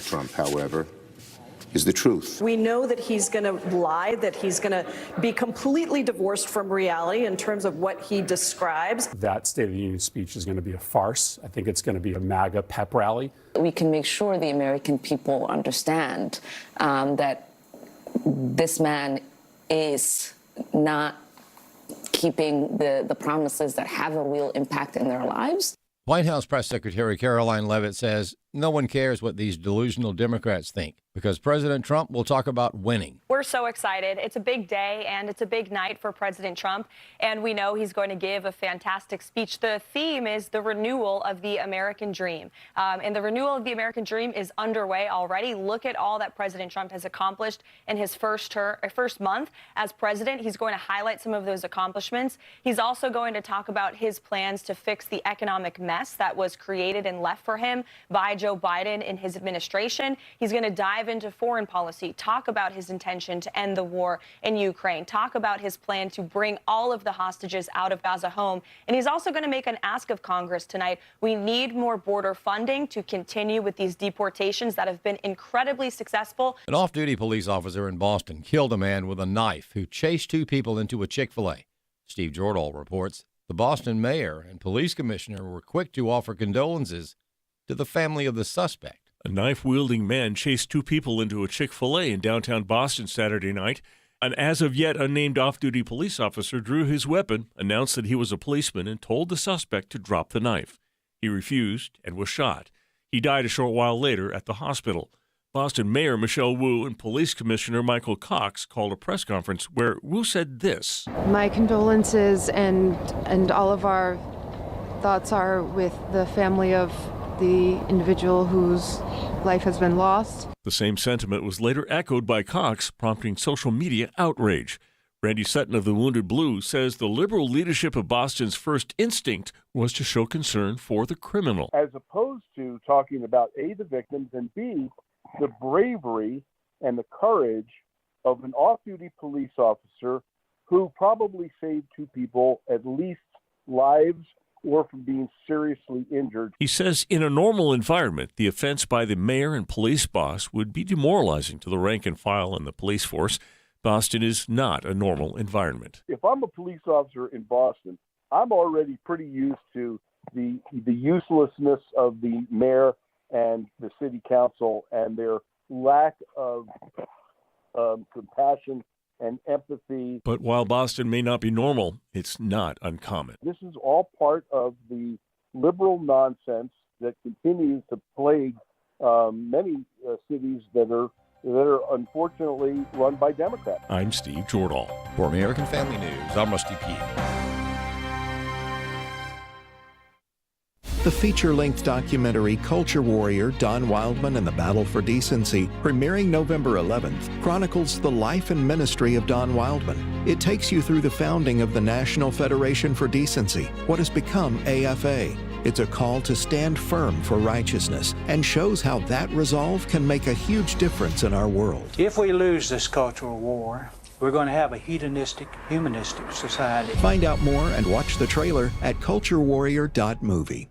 Trump, however, is the truth. We know that he's going to lie, that he's going to be completely divorced from reality in terms of what he describes. That State of the Union speech is going to be a farce. I think it's going to be a MAGA pep rally. We can make sure the American people understand that this man is not keeping the promises that have a real impact in their lives. White House Press Secretary Caroline Leavitt says no one cares what these delusional Democrats think because President Trump will talk about winning. We're so excited. It's a big day and it's a big night for President Trump, and we know he's going to give a fantastic speech. The theme is the renewal of the American dream, and the renewal of the American dream is underway already. Look at all that President Trump has accomplished in his first month as president. He's going to highlight some of those accomplishments. He's also going to talk about his plans to fix the economic mess that was created and left for him by Joe Biden in his administration. He's going to dive into foreign policy, talk about his intention to end the war in Ukraine, talk about his plan to bring all of the hostages out of Gaza home. And he's also going to make an ask of Congress tonight. We need more border funding to continue with these deportations that have been incredibly successful. An off-duty police officer in Boston killed a man with a knife who chased two people into a Chick-fil-A. Steve Jordahl reports the Boston mayor and police commissioner were quick to offer condolences to the family of the suspect. A knife-wielding man chased two people into a Chick-fil-A in downtown Boston Saturday night. An as-of-yet unnamed off-duty police officer drew his weapon, announced that he was a policeman, and told the suspect to drop the knife. He refused and was shot. He died a short while later at the hospital. Boston Mayor Michelle Wu and Police Commissioner Michael Cox called a press conference where Wu said this. My condolences and all of our thoughts are with the family of the individual whose life has been lost. The same sentiment was later echoed by Cox, prompting social media outrage. Randy Sutton of the Wounded Blue says the liberal leadership of Boston's first instinct was to show concern for the criminal. As opposed to talking about A, the victims, and B, the bravery and the courage of an off-duty police officer who probably saved two people, at least lives, or from being seriously injured. He says in a normal environment, the offense by the mayor and police boss would be demoralizing to the rank and file in the police force. Boston is not a normal environment. If I'm a police officer in Boston, I'm already pretty used to the uselessness of the mayor and the city council and their lack of compassion and empathy. But while Boston may not be normal, it's not uncommon. This is all part of the liberal nonsense that continues to plague many cities that are unfortunately run by Democrats. I'm Steve Jordahl. For American Family News, I'm Rusty P. The feature-length documentary Culture Warrior, Don Wildman and the Battle for Decency, premiering November 11th, chronicles the life and ministry of Don Wildman. It takes you through the founding of the National Federation for Decency, what has become AFA. It's a call to stand firm for righteousness and shows how that resolve can make a huge difference in our world. If we lose this cultural war, we're going to have a hedonistic, humanistic society. Find out more and watch the trailer at culturewarrior.movie.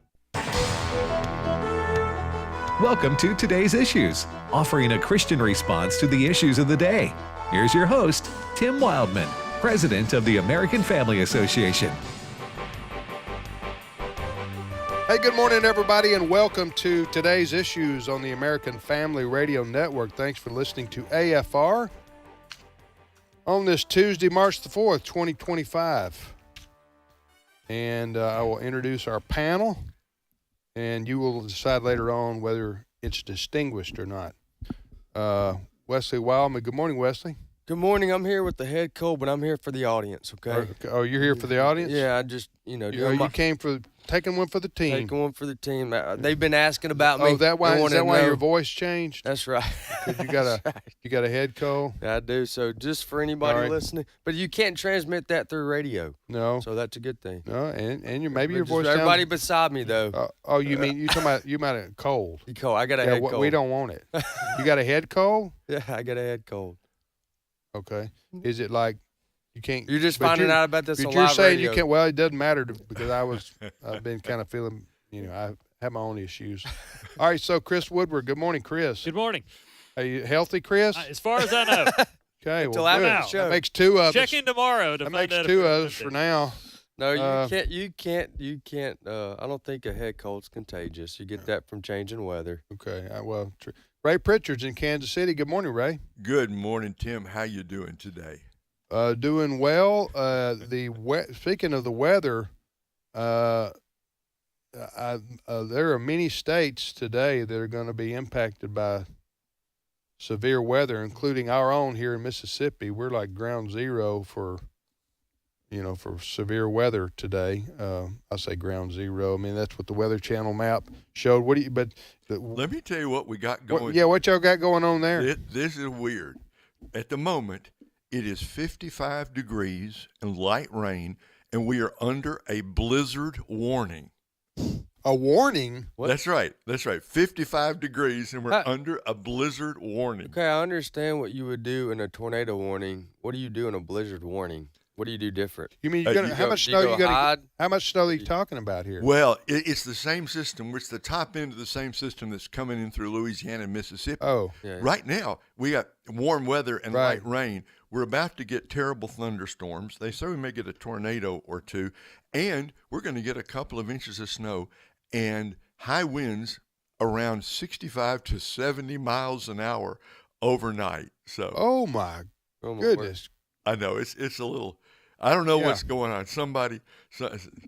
Welcome to Today's Issues, offering a Christian response to the issues of the day. Here's your host, Tim Wildman, President of the American Family Association. Hey, good morning, everybody, and welcome to Today's Issues on the American Family Radio Network. Thanks for listening to AFR on this Tuesday, March the 4th, 2025. And I will introduce our panel, and you will decide later on whether it's distinguished or not. Wesley Wildman. Good morning, Wesley. Good morning. I'm here with the head coach, but I'm here for the audience, okay? Oh, you're here for the audience? Yeah, I just, you came for taking one for the team. Taking one for the team. They've been asking about me. Oh, is that why your voice changed? That's right. You got a head cold? I do. So just for anybody listening, but you can't transmit that through radio. No. So that's a good thing. No, and your voice. Everybody beside me though. You mean you might have cold? Cold. I got a head cold. We don't want it. You got a head cold? Yeah, I got a head cold. Okay. Is it like you can't? You're just finding out about this on live radio. But you're saying you can't. Well, it doesn't matter because I've been kind of feeling. have my own issues. All right, so Chris Woodward. Good morning, Chris. Good morning. Are you healthy, Chris? As far as I know. Okay, Until well, after good. the show. That makes two of Check us. in tomorrow to That find makes out. two of us for now. No, you can't. I don't think a head cold's contagious. You get that from changing weather. Okay, well, Ray Pritchard's in Kansas City. Good morning, Ray. Good morning, Tim. How you doing today? Doing well. Speaking of the weather, there are many states today that are going to be impacted by severe weather, including our own here in Mississippi. We're like ground zero for severe weather today. I say ground zero. I mean, that's what the Weather Channel map showed. Let me tell you what we got going. What y'all got going on there? This is weird. At the moment, it is 55 degrees and light rain, and we are under a blizzard warning. A warning? What? That's right. 55 degrees, and we're under a blizzard warning. Okay, I understand what you would do in a tornado warning. What do you do in a blizzard warning? What do you do different? You mean how much snow are you talking about here? Well, it's the same system. It's the top end of the same system that's coming in through Louisiana and Mississippi. Oh. Yeah. Right now, we got warm weather and light rain. We're about to get terrible thunderstorms. They say we may get a tornado or two, and we're going to get a couple of inches of snow and high winds around 65 to 70 miles an hour overnight. So. Oh my goodness! I know it's a little. I don't know what's going on.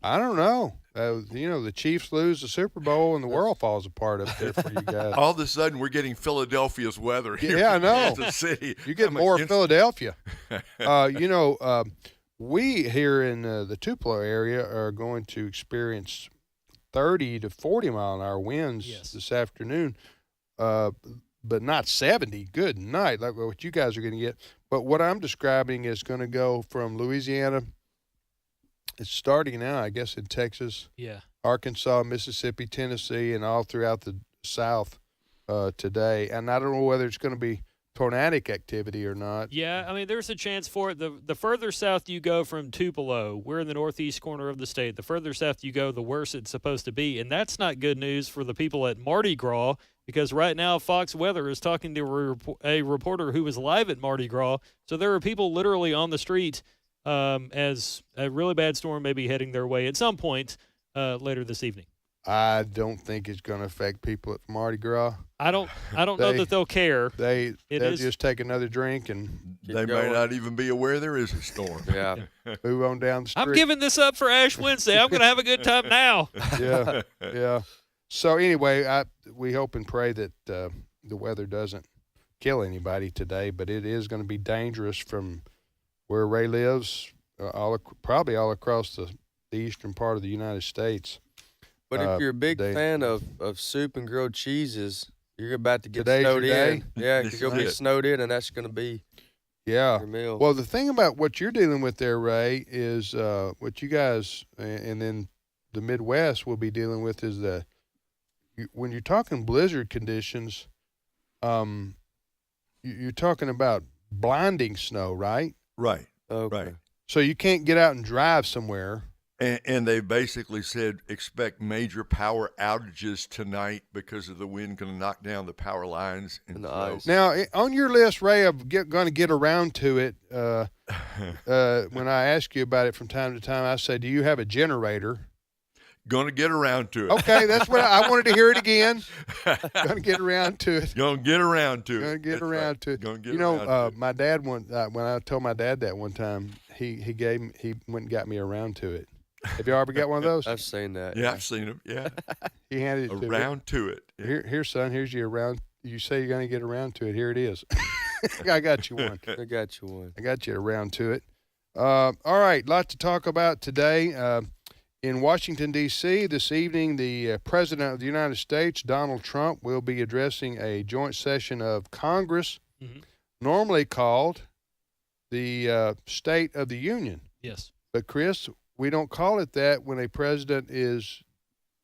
I don't know. The Chiefs lose the Super Bowl and the world falls apart up there for you guys. All of a sudden, we're getting Philadelphia's weather here I know. in Kansas City. You get more Philadelphia. We here in the Tupelo area are going to experience 30 to 40 mile an hour winds this afternoon, but not 70. Good night, like what you guys are going to get. But what I'm describing is going to go from Louisiana. It's starting now, I guess, in Texas, Arkansas, Mississippi, Tennessee, and all throughout the South today. And I don't know whether it's going to be tornadic activity or not. Yeah, I mean, there's a chance for it. The further south you go from Tupelo, we're in the northeast corner of the state. The further south you go, the worse it's supposed to be. And that's not good news for the people at Mardi Gras, because right now Fox Weather is talking to a reporter who was live at Mardi Gras. So there are people literally on the street as a really bad storm may be heading their way at some point later this evening. I don't think it's going to affect people at Mardi Gras. I don't know that they'll care. They'll just take another drink and they may not even be aware there is a storm. Move on down the street. I'm giving this up for Ash Wednesday. I'm going to have a good time now. Yeah. So anyway, we hope and pray that the weather doesn't kill anybody today, but it is going to be dangerous from where Ray lives, probably all across the eastern part of the United States. But if you're a big fan of soup and grilled cheeses, you're about to get snowed in. Yeah, you're going to get snowed in, and that's going to be your meal. Well, the thing about what you're dealing with there, Ray, is what you guys and then the Midwest will be dealing with is when you're talking blizzard conditions, you're talking about blinding snow, right? Right. Okay. Right. So you can't get out and drive somewhere. And they basically said expect major power outages tonight because of the wind going to knock down the power lines and the ice. Now, on your list, Ray, I'm going to get around to it. When I ask you about it from time to time, I say, do you have a generator? Going to get around to it. Okay, that's what I wanted to hear it again. Going to get around to it. Going to get around to it. Going to get around to it. Going to get around to it. My dad when I told my dad that one time, he went and got me around to it. Have you ever got one of those? I've seen that. Yeah, I've seen them. Yeah. He handed it to me. Around to it. Yeah. Here, son. Here's your around. You say you're going to get around to it. Here it is. I got you one. I got you one. I got you around to it. All right, lot to talk about today. In Washington, D.C. this evening, the President of the United States, Donald Trump, will be addressing a joint session of Congress, normally called the State of the Union. Yes. But, Chris, we don't call it that when a president is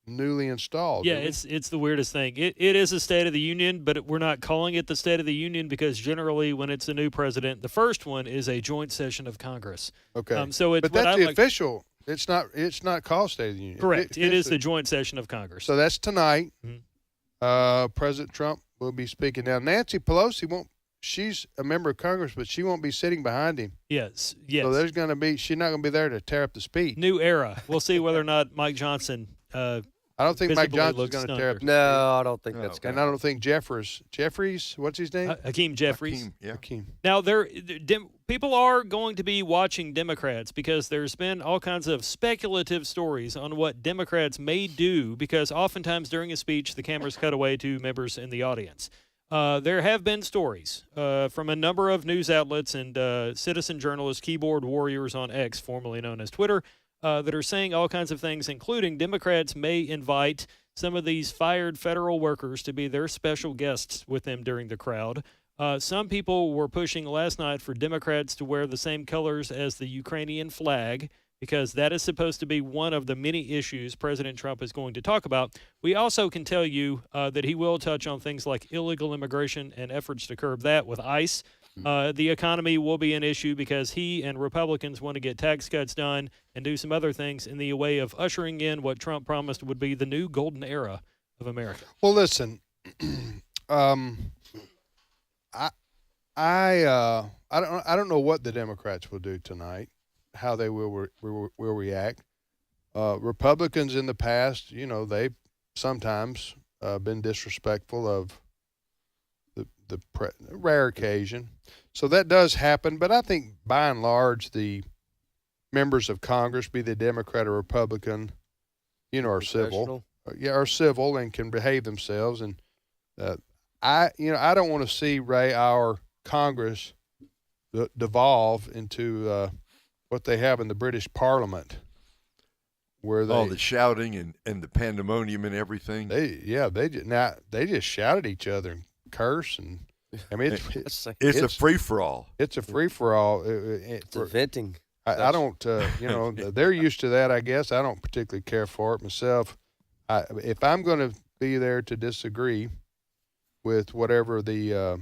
newly installed. Yeah, it's the weirdest thing. It is a State of the Union, but we're not calling it the State of the Union because generally when it's a new president, the first one is a joint session of Congress. Okay. So it's but that's the official It's not called State of the Union. Correct. It is the joint session of Congress. So that's tonight. Mhm. President Trump will be speaking. Now, Nancy Pelosi won't. She's a member of Congress, but she won't be sitting behind him. Yes. So there's going to be. She's not going to be there to tear up the speech. New era. We'll see whether or not Mike Johnson. I don't think Mike visibly Johnson's looks going to tear up. stunned. No, I don't think that's going And I don't think Jeffries. What's his name? Hakeem Jeffries. Hakeem, yeah. Hakeem. Now, people are going to be watching Democrats because there's been all kinds of speculative stories on what Democrats may do because oftentimes during a speech, the cameras cut away to members in the audience. There have been stories from a number of news outlets and citizen journalists, keyboard warriors on X, formerly known as Twitter, that are saying all kinds of things, including Democrats may invite some of these fired federal workers to be their special guests with them during the crowd. Some people were pushing last night for Democrats to wear the same colors as the Ukrainian flag because that is supposed to be one of the many issues President Trump is going to talk about. We also can tell you that he will touch on things like illegal immigration and efforts to curb that with ICE. The economy will be an issue because he and Republicans want to get tax cuts done and do some other things in the way of ushering in what Trump promised would be the new golden era of America. Well, listen, I don't know what the Democrats will do tonight, how they will react. Republicans in the past, they've sometimes been disrespectful of the rare occasion. So that does happen, but I think by and large the members of Congress, be they Democrat or Republican, are civil. Are civil and can behave themselves. And I don't want to see, Ray, our Congress devolve into what they have in the British Parliament, where the shouting and the pandemonium and everything. They just shout at each other and curse, and I mean it's a free for all. It's a free for all. It's venting. I don't, they're used to that, I guess. I don't particularly care for it myself. If I'm going to be there to disagree with whatever the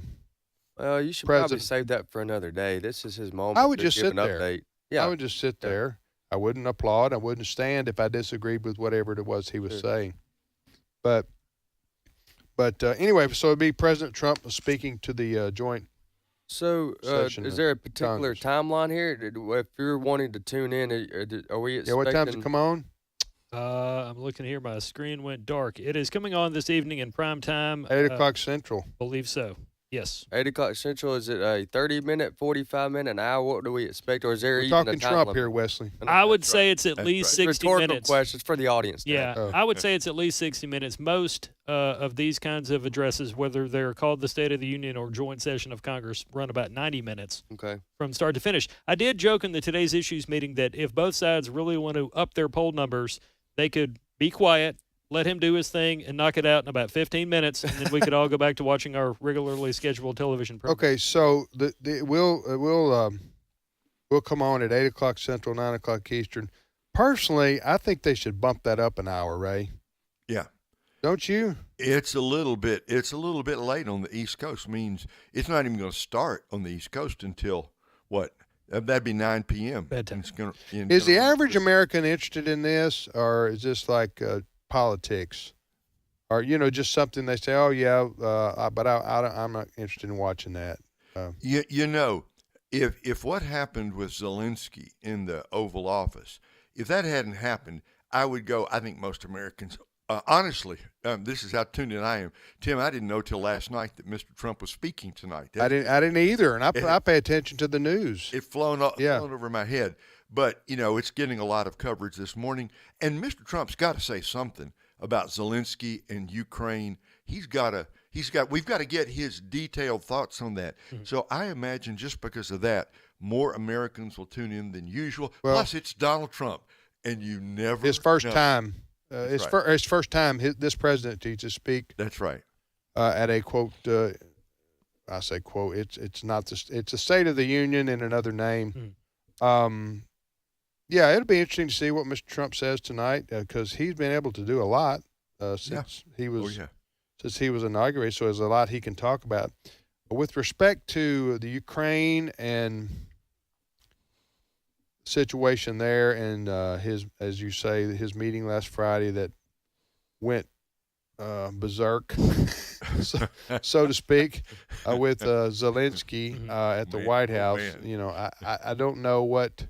well, you should probably save that for another day. This is his moment. I would just sit there. Update. Yeah. I would just sit there. I wouldn't applaud. I wouldn't stand if I disagreed with whatever it was he was saying. But anyway, so it'd be President Trump speaking to the joint. So, is there a particular timeline here? If you're wanting to tune in, are we expecting? Yeah, what time's it come on? I'm looking here. My screen went dark. It is coming on this evening in prime time. 8 o'clock Central. Believe so. Yes. 8 o'clock Central. Is it a 30-minute, 45-minute, an hour? What do we expect? Or is there We're even talking a time Trump limit? here, Wesley. I would say it's at least 60 Rhetorical minutes. questions for the audience. Yeah, I would say it's at least 60 minutes. Most of these kinds of addresses, whether they're called the State of the Union or Joint Session of Congress, run about 90 minutes from start to finish. I did joke in the Today's Issues meeting that if both sides really want to up their poll numbers, they could be quiet, let him do his thing, and knock it out in about 15 minutes, and then we could all go back to watching our regularly scheduled television program. Okay, so we'll come on at 8 o'clock Central, 9 o'clock Eastern. Personally, I think they should bump that up an hour, Ray. Yeah. Don't you? It's a little bit late on the East Coast. Means it's not even going to start on the East Coast until what? That'd be 9 p.m. Bedtime. Is the average American interested in this, or is this like politics, or just something they say? Oh yeah, but I'm not interested in watching that. If what happened with Zelensky in the Oval Office, if that hadn't happened, I would go. I think most Americans. Honestly, this is how tuned in I am. Tim, I didn't know till last night that Mr. Trump was speaking tonight. I didn't either, and I pay attention to the news. It flown over my head. But, it's getting a lot of coverage this morning. And Mr. Trump's got to say something about Zelensky and Ukraine. We've got to get his detailed thoughts on that. Mm-hmm. So I imagine just because of that, more Americans will tune in than usual. Well, plus, it's Donald Trump, and you never his first know. time. His first time this presidency to speak. That's right. At a quote. I say quote. It's not it's a State of the Union in another name. Yeah, it'll be interesting to see what Mr. Trump says tonight because he's been able to do a lot since he was inaugurated. So there's a lot he can talk about. With respect to the Ukraine and situation there, and his, as you say, his meeting last Friday that went berserk, so to speak, with Zelensky at the White House. You know, I don't know what.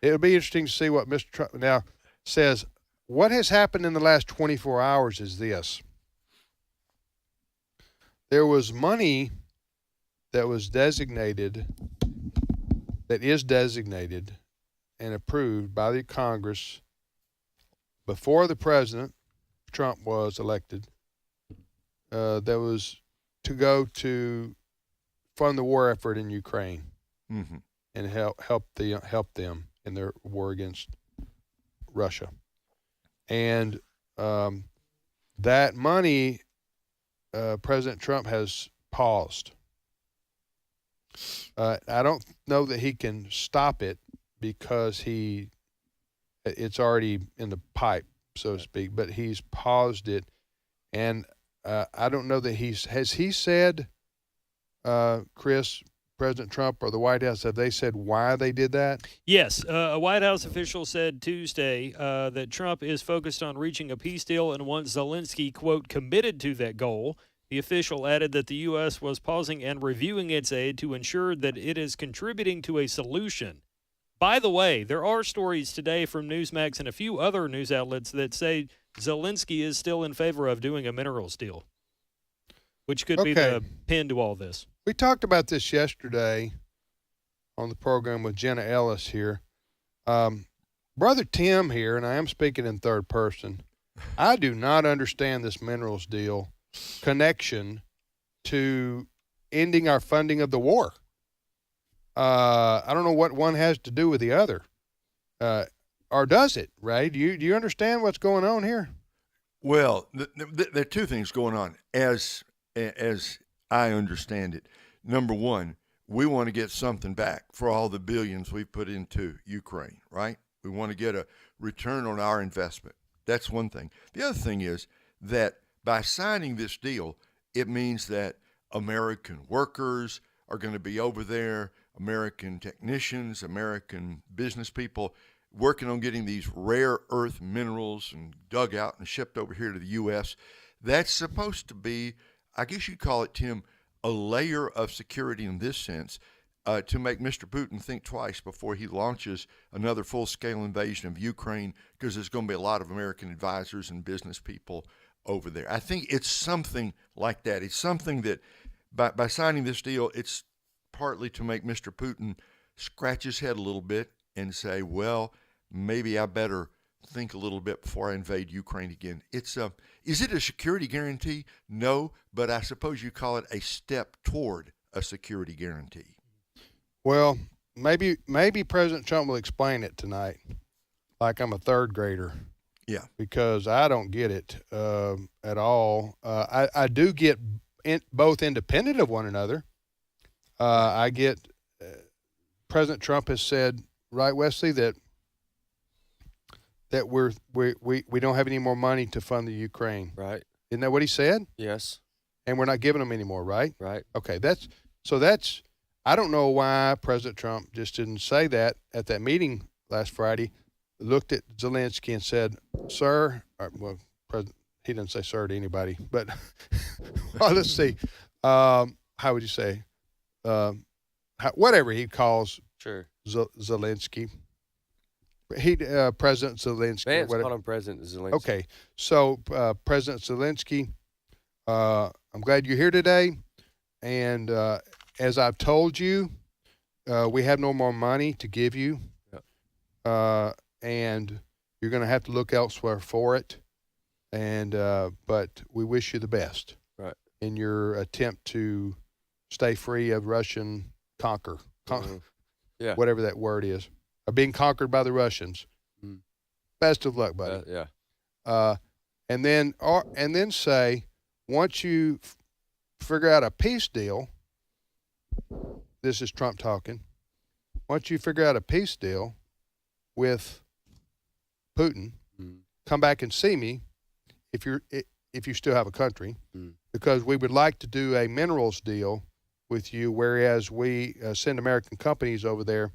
It'll be interesting to see what Mr. Trump now says. What has happened in the last 24 hours is this. There was money that was designated, that is designated and approved by the Congress before the President Trump was elected, that was to go to fund the war effort in Ukraine and help them in their war against Russia. And that money, President Trump has paused. I don't know that he can stop it because it's already in the pipe, so to speak, but he's paused it. And I don't know that has he said, Chris, President Trump or the White House, have they said why they did that? Yes. A White House official said Tuesday that Trump is focused on reaching a peace deal and wants Zelensky, quote, committed to that goal. The official added that the U.S. was pausing and reviewing its aid to ensure that it is contributing to a solution. By the way, there are stories today from Newsmax and a few other news outlets that say Zelensky is still in favor of doing a minerals deal, which could be the pin to all this. We talked about this yesterday on the program with Jenna Ellis here. Brother Tim here, and I am speaking in third person, I do not understand this minerals deal connection to ending our funding of the war. I don't know what one has to do with the other. Or does it, Ray? Do you understand what's going on here? Well, there are two things going on as I understand it. Number one, we want to get something back for all the billions we've put into Ukraine, right? We want to get a return on our investment. That's one thing. The other thing is that by signing this deal, it means that American workers are going to be over there, American technicians, American business people working on getting these rare earth minerals and dug out and shipped over here to the U.S. That's supposed to be, I guess you'd call it, Tim, a layer of security in this sense to make Mr. Putin think twice before he launches another full-scale invasion of Ukraine, because there's going to be a lot of American advisors and business people over there. I think it's something like that. It's something that by signing this deal, it's partly to make Mr. Putin scratch his head a little bit and say, well, maybe I better think a little bit before I invade Ukraine again. Is it a security guarantee? No, but I suppose you call it a step toward a security guarantee. Well, maybe President Trump will explain it tonight, like I'm a third grader. Yeah. Because I don't get it at all. I do get both independent of one another. I get President Trump has said, right, Wesley, that we don't have any more money to fund the Ukraine. Right. Isn't that what he said? Yes. And we're not giving them any more, right? Right. Okay, that's I don't know why President Trump just didn't say that at that meeting last Friday, looked at Zelensky and said, sir, he didn't say sir to anybody, but well, let's see. How would you say? Whatever he calls Zelensky. President Zelensky. Vance called him President Zelensky. Okay, so President Zelensky, I'm glad you're here today, and as I've told you, we have no more money to give you, and you're going to have to look elsewhere for it, and but we wish you the best in your attempt to stay free of Russian whatever that word is. Are being conquered by the Russians. Best of luck, buddy. And then say, once you figure out a peace deal, this is Trump talking. Once you figure out a peace deal with Putin, come back and see me if you still have a country, because we would like to do a minerals deal with you, whereas we send American companies over there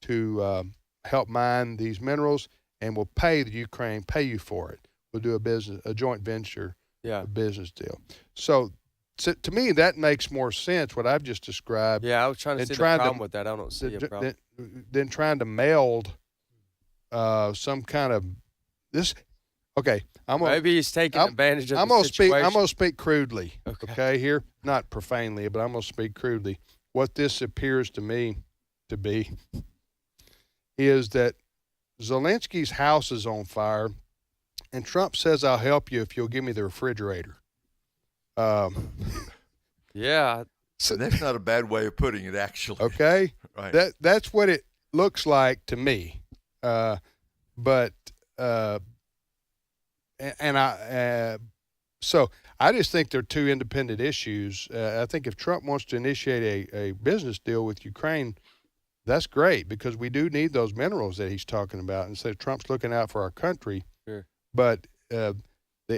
to help mine these minerals, and we'll pay the Ukraine, pay you for it. We'll do a joint venture, a business deal. So to me, that makes more sense, what I've just described. Yeah, I was trying to see the problem with that. I don't see a problem. Than trying to meld some kind of this. Okay, maybe he's taking advantage of the situation. I'm going to speak crudely, okay, here. Not profanely, but I'm going to speak crudely. What this appears to me to be is that Zelensky's house is on fire, and Trump says, I'll help you if you'll give me the refrigerator. Yeah. So that's not a bad way of putting it, actually. Okay? Right. That's what it looks like to me. So I just think they're two independent issues. I think if Trump wants to initiate a business deal with Ukraine, that's great, because we do need those minerals that he's talking about. And so Trump's looking out for our country. Sure. But the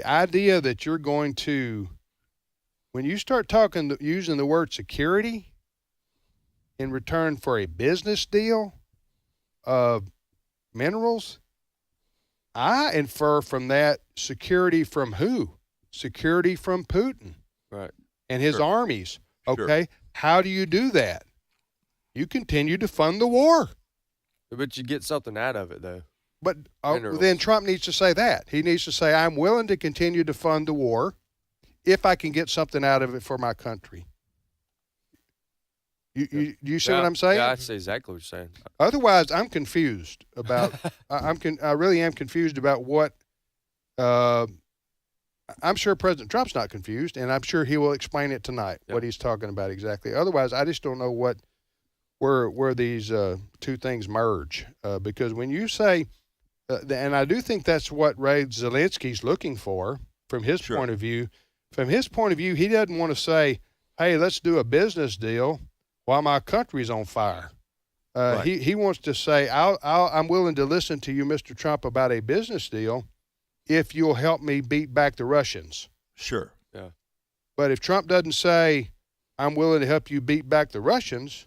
idea that you're going to, when you start using the word security in return for a business deal of minerals, I infer from that security from who? Security from Putin. Right. And his armies. Okay. Sure. How do you do that? You continue to fund the war. But you get something out of it, though. But then Trump needs to say that. He needs to say, I'm willing to continue to fund the war if I can get something out of it for my country. You see what I'm saying? Yeah, I see exactly what you're saying. Otherwise, I'm confused about. I really am confused about what. I'm sure President Trump's not confused, and I'm sure he will explain it tonight what he's talking about exactly. Otherwise, I just don't know where these two things merge. Because when you say, and I do think that's what Ray Zelensky's looking for from his point of view. From his point of view, he doesn't want to say, "Hey, let's do a business deal while my country's on fire." He wants to say, I'm willing to listen to you, Mr. Trump, about a business deal if you'll help me beat back the Russians. Sure. Yeah. But if Trump doesn't say, I'm willing to help you beat back the Russians,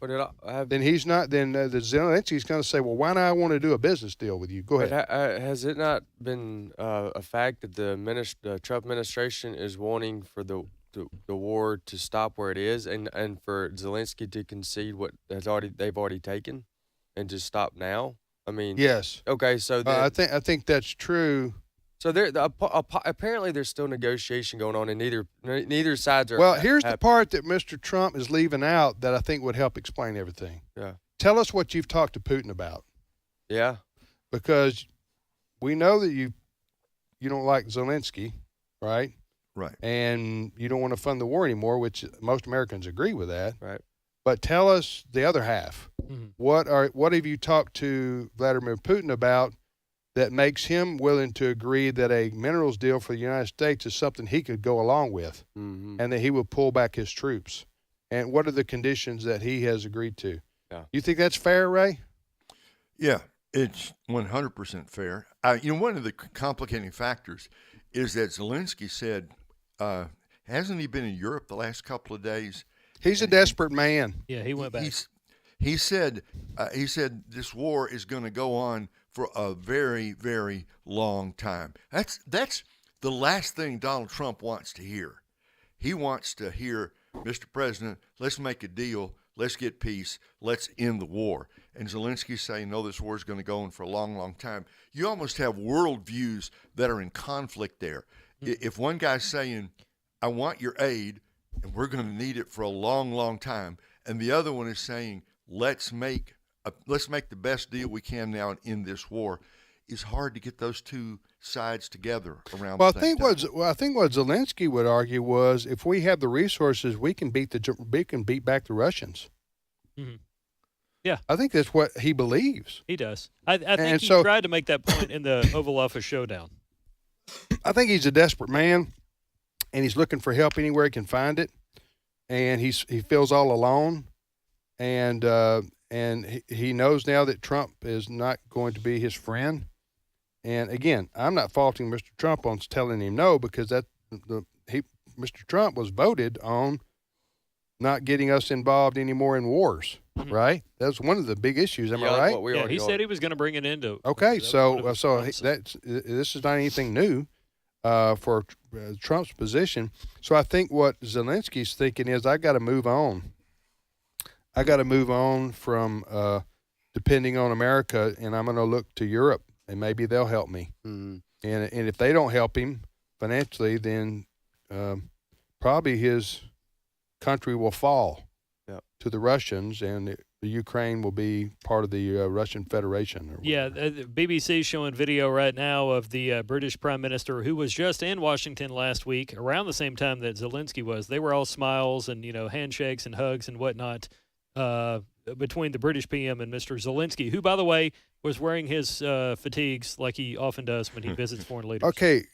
then he's not. Then the Zelensky's going to say, well, why do I want to do a business deal with you? Go ahead. Has it not been a fact that the Trump administration is wanting for the war to stop where it is, and for Zelensky to concede what they've already taken, and to stop now? I mean, yes. Okay, so then, I think that's true. So apparently there's still negotiation going on, and neither sides are. Well, here's the part that Mr. Trump is leaving out that I think would help explain everything. Yeah. Tell us what you've talked to Putin about. Yeah. Because we know that you don't like Zelensky, right? Right. And you don't want to fund the war anymore, which most Americans agree with that. Right. But tell us the other half. Mm-hmm. What have you talked to Vladimir Putin about that makes him willing to agree that a minerals deal for the United States is something he could go along with, and that he will pull back his troops? And what are the conditions that he has agreed to? Yeah. You think that's fair, Ray? Yeah, it's 100% fair. One of the complicating factors is that Zelensky said, hasn't he been in Europe the last couple of days? He's a desperate man. Yeah, he went back. He said this war is going to go on for a very, very long time. That's the last thing Donald Trump wants to hear. He wants to hear, Mr. President, let's make a deal, let's get peace, let's end the war. And Zelensky's saying, no, this war is going to go on for a long, long time. You almost have worldviews that are in conflict there. If one guy's saying, I want your aid, and we're going to need it for a long, long time, and the other one is saying, let's make the best deal we can now and end this war, it's hard to get those two sides together around. Well, I think what Zelensky would argue was, if we have the resources, we can beat back the Russians. Mm-hmm. Yeah, I think that's what he believes. He does. I think he tried to make that point in the Oval Office showdown. I think he's a desperate man, and he's looking for help anywhere he can find it, and he feels all alone, and he knows now that Trump is not going to be his friend. And again, I'm not faulting Mr. Trump on telling him no, because Mr. Trump was voted on not getting us involved anymore in wars. right? That's one of the big issues. Am I right? Yeah, he said he was going to bring it into. Okay, this is not anything new for Trump's position. So I think what Zelensky's thinking is, I got to move on. I got to move on from depending on America, and I'm going to look to Europe, and maybe they'll help me. Mm-hmm. And if they don't help him financially, then probably his country will fall to the Russians, and the Ukraine will be part of the Russian Federation. Yeah, the BBC showing video right now of the British Prime Minister, who was just in Washington last week, around the same time that Zelensky was. They were all smiles and, handshakes and hugs and whatnot between the British PM and Mr. Zelensky, who, by the way, was wearing his fatigues like he often does when he visits foreign leaders. Okay,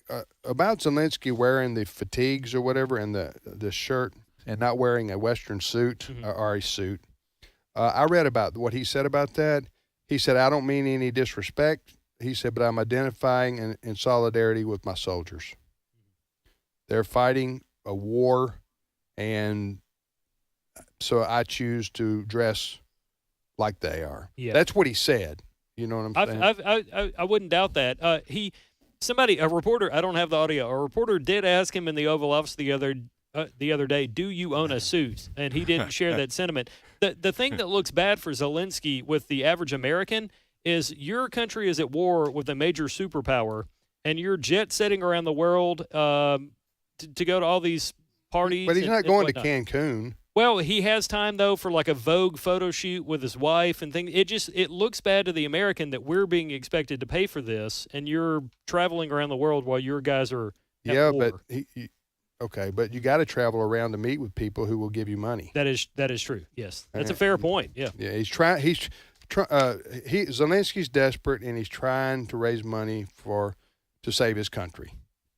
about Zelensky wearing the fatigues or whatever and the shirt and not wearing a Western suit or a suit, I read about what he said about that. He said, I don't mean any disrespect. He said, but I'm identifying in solidarity with my soldiers. They're fighting a war, and so I choose to dress like they are. Yeah. That's what he said. You know what I'm saying? I wouldn't doubt that. A reporter, I don't have the audio, a reporter did ask him in the Oval Office the other day, do you own a suit? And he didn't share that sentiment. The thing that looks bad for Zelensky with the average American is your country is at war with a major superpower, and you're jet-setting around the world to go to all these parties. But he's not going to Cancun. Well, he has time, though, for like a Vogue photo shoot with his wife and things. It looks bad to the American that we're being expected to pay for this, and you're traveling around the world while your guys are at war. But but you got to travel around to meet with people who will give you money. That is true. Yes, that's a fair point. Yeah. Yeah, Zelensky's desperate, and he's trying to raise money to save his country.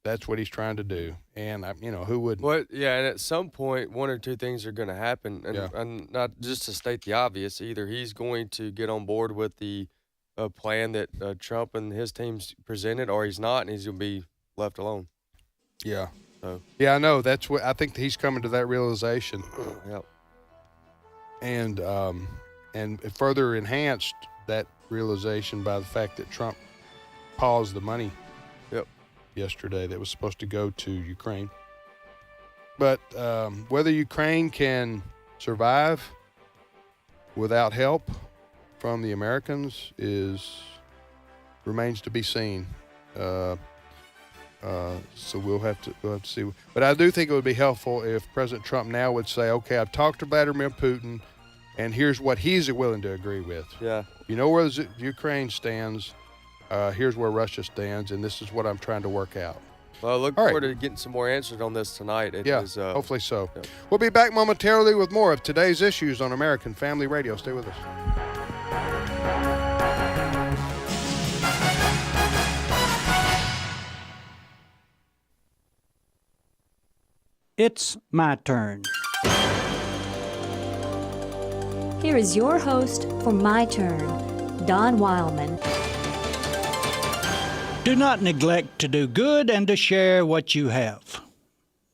That's what he's trying to do, and who wouldn't? Well, yeah, and at some point, one or two things are going to happen, and not just to state the obvious. Either he's going to get on board with the plan that Trump and his teams presented, or he's not, and he's going to be left alone. Yeah. So. Yeah, I know. That's what I think. He's coming to that realization. Yep. And it further enhanced that realization by the fact that Trump paused the money. Yesterday that was supposed to go to Ukraine. But whether Ukraine can survive without help from the Americans remains to be seen. So we'll have to see. But I do think it would be helpful if President Trump now would say, okay, I've talked to Vladimir Putin, and here's what he's willing to agree with. Yeah. You know where Ukraine stands. Here's where Russia stands, and this is what I'm trying to work out. Well, I look forward to getting some more answers on this tonight. Hopefully so. Yeah. We'll be back momentarily with more of today's issues on American Family Radio. Stay with us. It's my turn. Here is your host for My Turn, Don Wildman. Do not neglect to do good and to share what you have.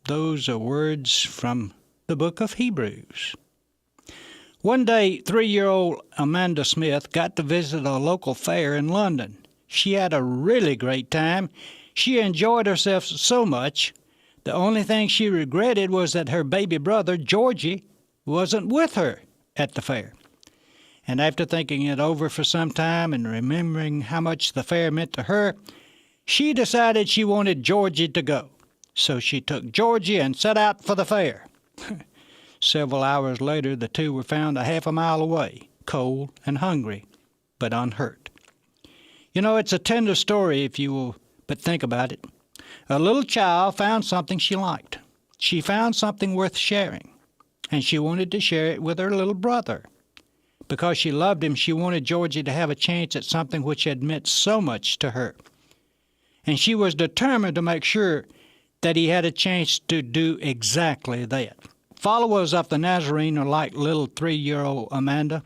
Those are words from the book of Hebrews. One day, 3-year-old Amanda Smith got to visit a local fair in London. She had a really great time. She enjoyed herself so much. The only thing she regretted was that her baby brother, Georgie, wasn't with her at the fair. And after thinking it over for some time and remembering how much the fair meant to her, she decided she wanted Georgie to go. So she took Georgie and set out for the fair. Several hours later, the two were found a half a mile away, cold and hungry, but unhurt. You know, it's a tender story if you will but think about it. A little child found something she liked. She found something worth sharing, and she wanted to share it with her little brother. Because she loved him, she wanted Georgie to have a chance at something which had meant so much to her. And she was determined to make sure that he had a chance to do exactly that. Followers of the Nazarene are like little 3-year-old Amanda.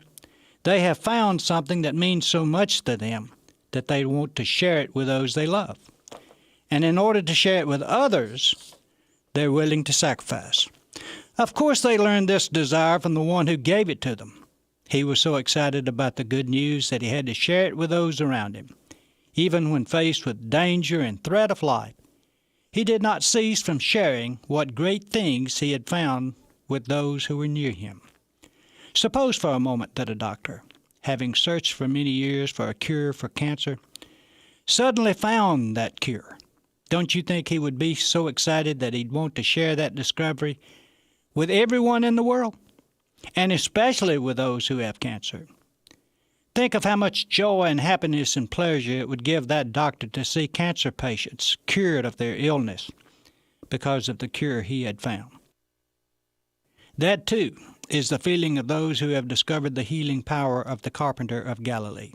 They have found something that means so much to them that they want to share it with those they love. And in order to share it with others, they're willing to sacrifice. Of course, they learned this desire from the one who gave it to them. He was so excited about the good news that he had to share it with those around him. Even when faced with danger and threat of life, he did not cease from sharing what great things he had found with those who were near him. Suppose for a moment that a doctor, having searched for many years for a cure for cancer, suddenly found that cure. Don't you think he would be so excited that he'd want to share that discovery with everyone in the world, and especially with those who have cancer? Think of how much joy and happiness and pleasure it would give that doctor to see cancer patients cured of their illness because of the cure he had found. That, too, is the feeling of those who have discovered the healing power of the carpenter of Galilee.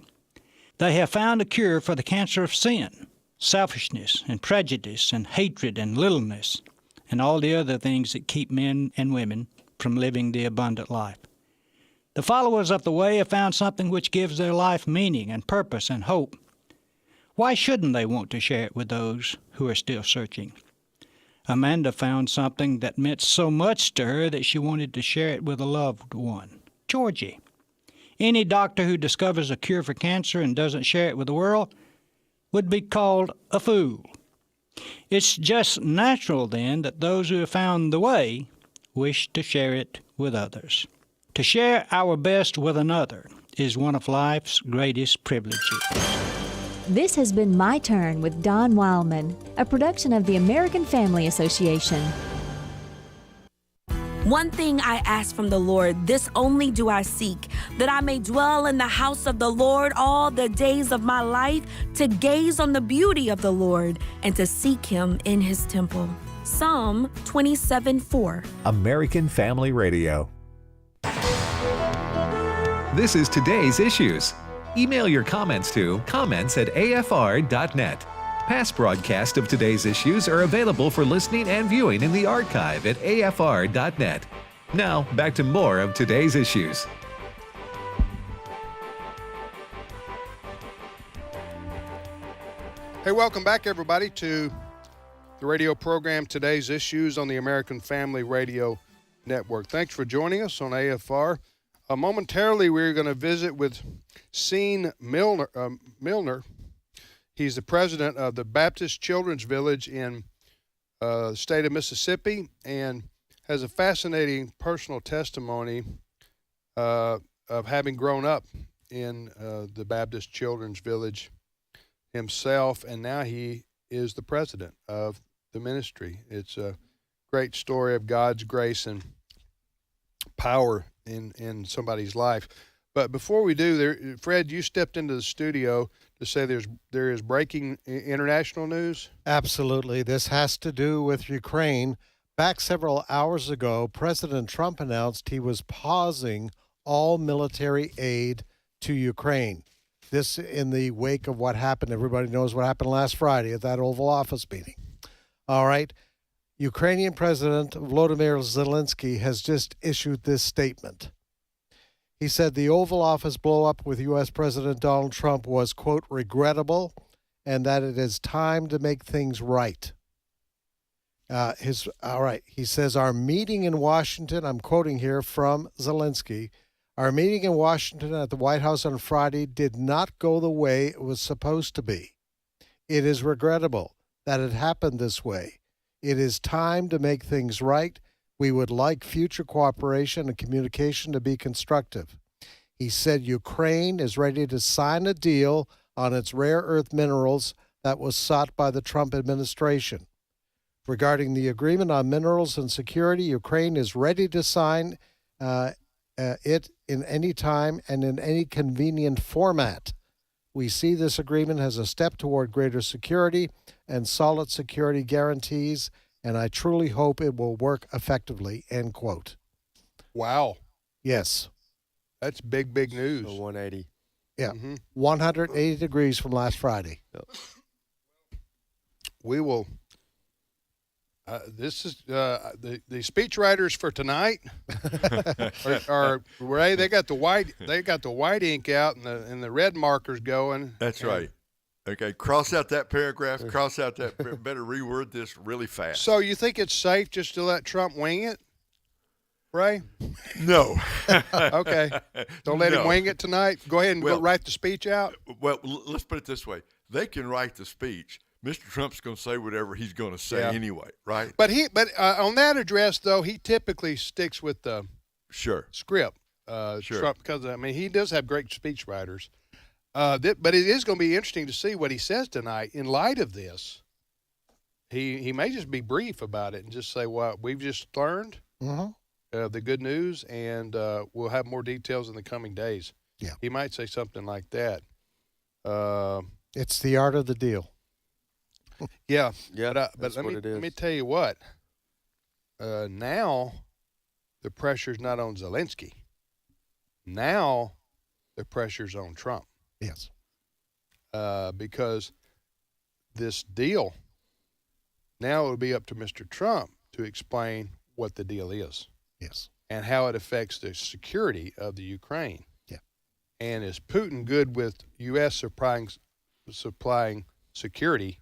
They have found a cure for the cancer of sin, selfishness and prejudice and hatred and littleness, and all the other things that keep men and women from living the abundant life. The followers of the way have found something which gives their life meaning and purpose and hope. Why shouldn't they want to share it with those who are still searching? Amanda found something that meant so much to her that she wanted to share it with a loved one, Georgie. Any doctor who discovers a cure for cancer and doesn't share it with the world would be called a fool. It's just natural, then, that those who have found the way wish to share it with others. To share our best with another is one of life's greatest privileges. This has been My Turn with Don Wildman, a production of the American Family Association. One thing I ask from the Lord, this only do I seek, that I may dwell in the house of the Lord all the days of my life, to gaze on the beauty of the Lord and to seek him in his temple. Psalm 27:4. American Family Radio. This is today's issues. Email your comments to comments@afr.net. Past broadcasts of today's issues are available for listening and viewing in the archive at afr.net. Now, back to more of today's issues. Hey, welcome back, everybody, to the radio program Today's Issues on the American Family Radio Network. Thanks for joining us on AFR. Momentarily, we're going to visit with Sean Milner. He's the president of the Baptist Children's Village in the state of Mississippi and has a fascinating personal testimony of having grown up in the Baptist Children's Village himself, and now he is the president of the ministry. It's a great story of God's grace and power in somebody's life. But before we do, Fred, you stepped into the studio to say there is breaking international news? Absolutely. This has to do with Ukraine. Back several hours ago, President Trump announced he was pausing all military aid to Ukraine. This in the wake of what happened. Everybody knows what happened last Friday at that Oval Office meeting. All right. Ukrainian President Volodymyr Zelensky has just issued this statement. He said the Oval Office blow-up with U.S. President Donald Trump was, quote, regrettable, and that it is time to make things right. He says our meeting in Washington, I'm quoting here from Zelensky, our meeting in Washington at the White House on Friday did not go the way it was supposed to be. It is regrettable that it happened this way. It is time to make things right. We would like future cooperation and communication to be constructive. He said Ukraine is ready to sign a deal on its rare earth minerals that was sought by the Trump administration. Regarding the agreement on minerals and security, Ukraine is ready to sign it in any time and in any convenient format. We see this agreement as a step toward greater security and solid security guarantees, and I truly hope it will work effectively, end quote. Wow. Yes. That's big, big news. So 180. Yeah. 180 degrees from last Friday. Yep. We will. This is the speechwriters for tonight are Ray. They got the white ink out and the red markers going. That's right. Okay, cross out that paragraph. Cross out that. Better reword this really fast. So you think it's safe just to let Trump wing it? Ray? No. Okay. Don't let him No. wing it tonight. Go ahead and go write the speech out. Well, let's put it this way. They can write the speech. Mr. Trump's going to say whatever he's going to say anyway, right? But on that address, though, he typically sticks with the script. Trump, because, I mean, he does have great speech writers. But it is going to be interesting to see what he says tonight in light of this. He may just be brief about it and just say, well, we've just learned the good news, and we'll have more details in the coming days. Yeah. He might say something like that. It's the art of the deal. Yeah. Yeah, But let me tell you what. Now the pressure's not on Zelensky. Now the pressure's on Trump. Yes. Because this deal, now it will be up to Mr. Trump to explain what the deal is. Yes. And how it affects the security of the Ukraine. Yeah. And is Putin good with U.S. supplying security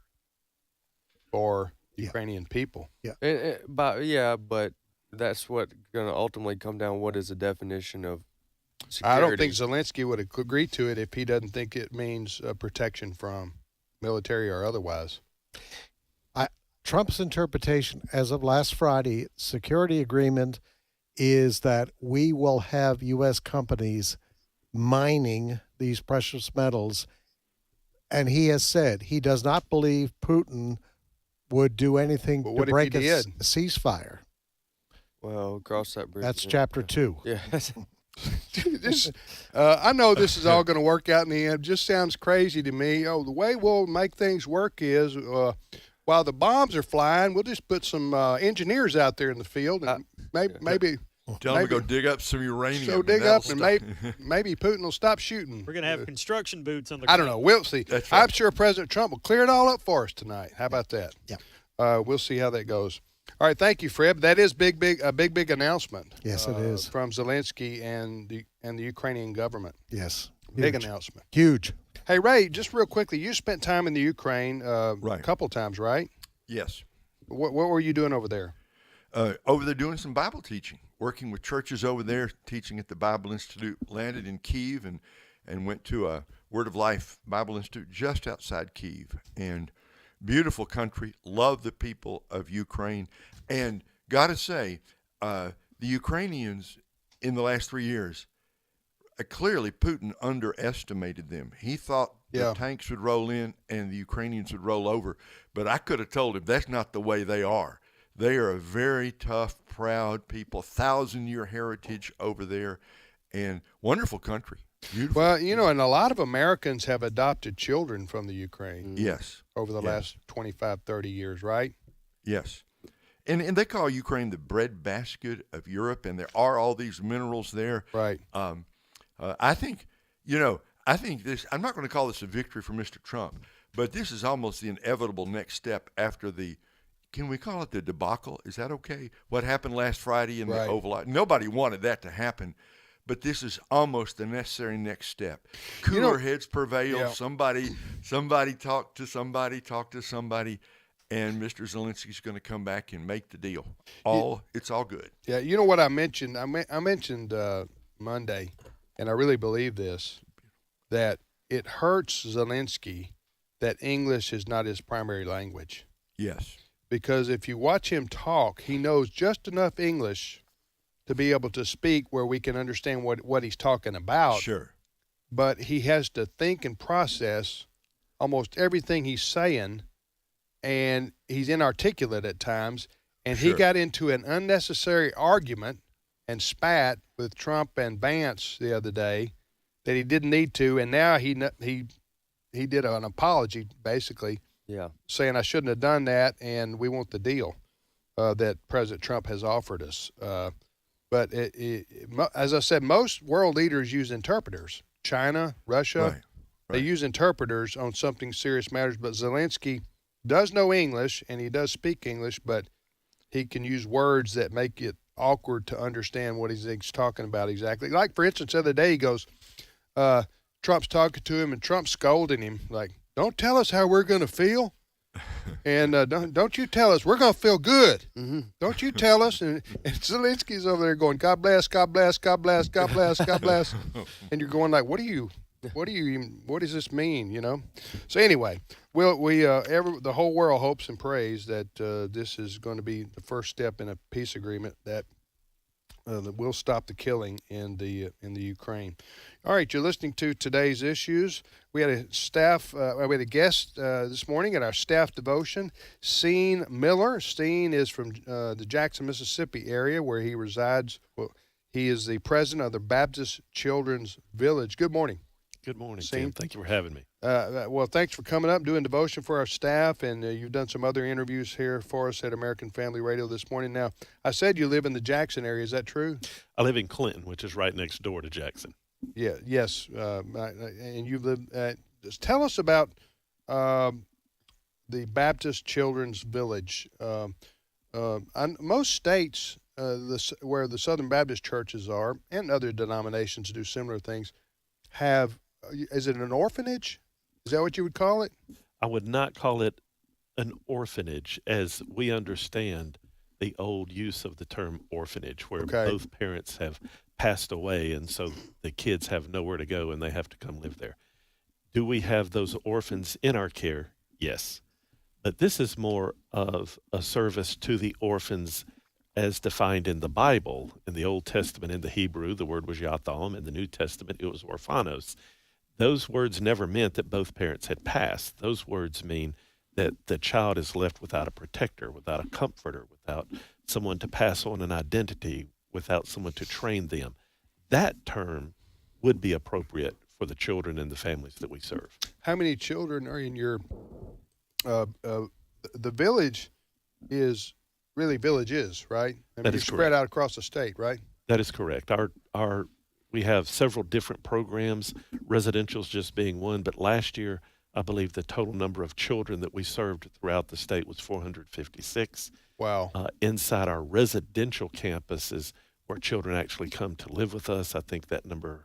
for Ukrainian people? Yeah. But that's what going to ultimately come down. What is the definition of security? I don't think Zelensky would agree to it if he doesn't think it means protection from military or otherwise. Trump's interpretation as of last Friday, security agreement is that we will have U.S. companies mining these precious metals. And he has said he does not believe Putin would do anything to break a ceasefire. Well, cross that bridge. That's chapter 2. Yeah. I know this is all going to work out in the end. It just sounds crazy to me. The way we'll make things work is while the bombs are flying, we'll just put some engineers out there in the field, and maybe tell them to go dig up some uranium. So dig up, and maybe Putin will stop shooting. We're going to have construction boots on the I don't know. We'll see. That's right. I'm sure President Trump will clear it all up for us tonight. How about that? Yeah. We'll see how that goes. All right, thank you, Fred. That is a big announcement. Yes, it is. From Zelensky and the Ukrainian government. Yes. Big Huge. announcement. Huge. Hey, Ray, just real quickly, you spent time in the Ukraine a couple times, right? Yes. What were you doing over there? Over there doing some Bible teaching, working with churches over there, teaching at the Bible Institute. Landed in Kyiv and went to a Word of Life Bible Institute just outside Kyiv. And beautiful country, love the people of Ukraine. And got to say, the Ukrainians in the last 3 years, clearly Putin underestimated them. He thought the tanks would roll in and the Ukrainians would roll over. But I could have told him that's not the way they are. They are a very tough, proud people, 1,000-year heritage over there, and wonderful country. Beautiful. Well, and a lot of Americans have adopted children from the Ukraine. Yes. Over the last 25, 30 years, right? Yes. And they call Ukraine the breadbasket of Europe, and there are all these minerals there. Right. I think this, I'm not going to call this a victory for Mr. Trump, but this is almost the inevitable next step after can we call it the debacle? Is that okay? What happened last Friday in the Oval Office? Nobody wanted that to happen, but this is almost the necessary next step. Cooler heads prevail. Yeah. Somebody talk to somebody, and Mr. Zelensky's going to come back and make the deal. It's all good. Yeah, you know what I mentioned? I mentioned Monday, and I really believe this, that it hurts Zelensky that English is not his primary language. Yes. Because if you watch him talk, he knows just enough English to be able to speak where we can understand what he's talking about. Sure. But he has to think and process almost everything he's saying, and he's inarticulate at times. And he got into an unnecessary argument and spat with Trump and Vance the other day that he didn't need to, and now he did an apology, basically. Yeah. Saying I shouldn't have done that, and we want the deal that President Trump has offered us. But as I said, most world leaders use interpreters. China, Russia, they use interpreters on something serious matters. But Zelensky does know English, and he does speak English, but he can use words that make it awkward to understand what he's talking about exactly. Like, for instance, the other day he goes, Trump's talking to him, and Trump's scolding him, like, don't tell us how we're going to feel. And don't you tell us. We're going to feel good. Don't you tell us. And Zelensky's over there going, God bless, God bless, God bless, God bless, God bless. And you're going like, what does this mean, you know? So anyway, the whole world hopes and prays that this is going to be the first step in a peace agreement that will stop the killing in the Ukraine. All right, you're listening to Today's Issues. We had a guest this morning at our staff devotion, Steen Milner. Steen is from the Jackson, Mississippi area where he resides. Well, he is the president of the Baptist Children's Village. Good morning. Good morning, Steen. Tim. Thank you for having me. Well, thanks for coming up, doing devotion for our staff, and you've done some other interviews here for us at American Family Radio this morning. Now, I said you live in the Jackson area. Is that true? I live in Clinton, which is right next door to Jackson. Yeah. Yes. And you live. Just tell us about the Baptist Children's Village. Most states, where the Southern Baptist churches are, and other denominations do similar things, have. Is it an orphanage? Is that what you would call it? I would not call it an orphanage as we understand the old use of the term orphanage, where both parents have passed away and so the kids have nowhere to go and they have to come live there. Do we have those orphans in our care? Yes. But this is more of a service to the orphans as defined in the Bible. In the Old Testament, in the Hebrew, the word was yatham. In the New Testament, it was orphanos. Those words never meant that both parents had passed. Those words mean that the child is left without a protector, without a comforter, without someone to pass on an identity, without someone to train them. That term would be appropriate for the children and the families that we serve. How many children are in your the village is really villages, right? I mean, That is you're spread correct. out across the state, right? That is correct. We have several different programs, residential's just being one, but last year, I believe the total number of children that we served throughout the state was 456. Wow. Inside our residential campuses where children actually come to live with us, I think that number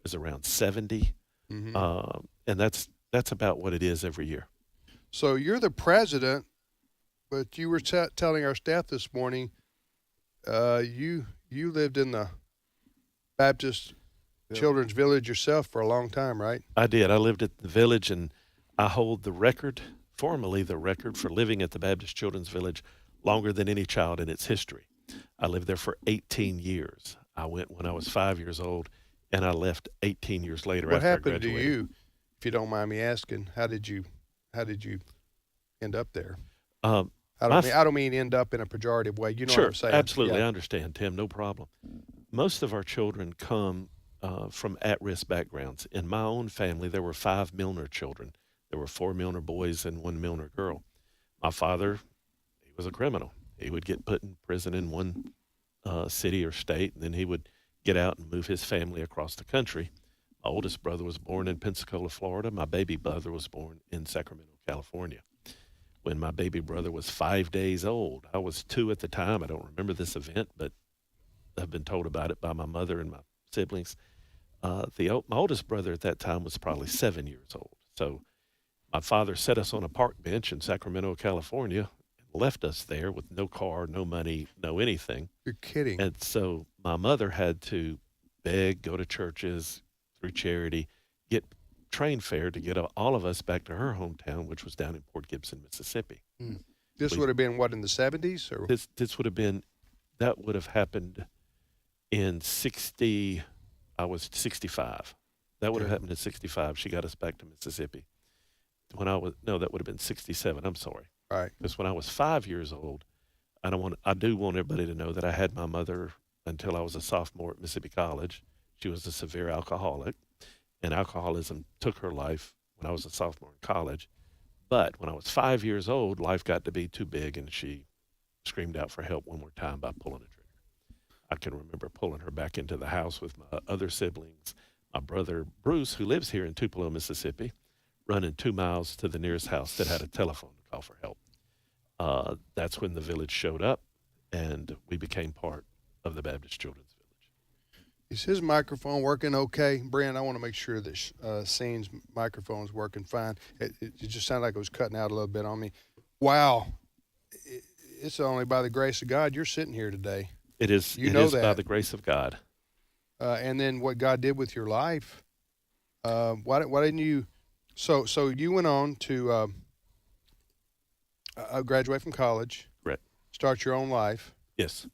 is around 70. And that's about what it is every year. So you're the president, but you were telling our staff this morning, you lived in the Baptist Children's Village yourself for a long time, right? I did. I lived at the village, and I hold formally the record for living at the Baptist Children's Village longer than any child in its history. I lived there for 18 years. I went when I was 5 years old, and I left 18 years later What after I happened to graduated. you, if you don't mind me asking? How did you end up there? I don't mean end up in a pejorative way. You know Sure, what I'm saying? absolutely. Yeah. I understand, Tim. No problem. Most of our children come from at-risk backgrounds. In my own family, there were 5 Milner children. There were 4 Milner boys and 1 Milner girl. My father, he was a criminal. He would get put in prison in one city or state, and then he would get out and move his family across the country. My oldest brother was born in Pensacola, Florida. My baby brother was born in Sacramento, California. When my baby brother was 5 days old, I was 2 at the time. I don't remember this event, but I've been told about it by my mother and my siblings. My oldest brother at that time was probably 7 years old. So my father set us on a park bench in Sacramento, California, and left us there with no car, no money, no anything. You're kidding. And so my mother had to beg, go to churches, through charity, get train fare to get all of us back to her hometown, which was down in Port Gibson, Mississippi. This would have been what, in the 70s? Or? This would have been, that would have happened in 60, I was 65. That would have happened in 65. She got us back to Mississippi. That would have been 67. I'm sorry. Right. Because when I was 5 years old, I do want everybody to know that I had my mother until I was a sophomore at Mississippi College. She was a severe alcoholic, and alcoholism took her life when I was a sophomore in college. But when I was 5 years old, life got to be too big, and she screamed out for help one more time by pulling a trigger. I can remember pulling her back into the house with my other siblings, my brother Bruce, who lives here in Tupelo, Mississippi, running 2 miles to the nearest house that had a telephone to call for help. That's when the village showed up, and we became part of the Baptist Children's Village. Is his microphone working okay? Brent, I want to make sure that Scene's microphone is working fine. It just sounded like it was cutting out a little bit on me. Wow. It's only by the grace of God you're sitting here today. It is. You it know is by that. the grace of God. And then what God did with your life. Why didn't you? So you went on to graduate from college. Correct. Start your own life. Yes.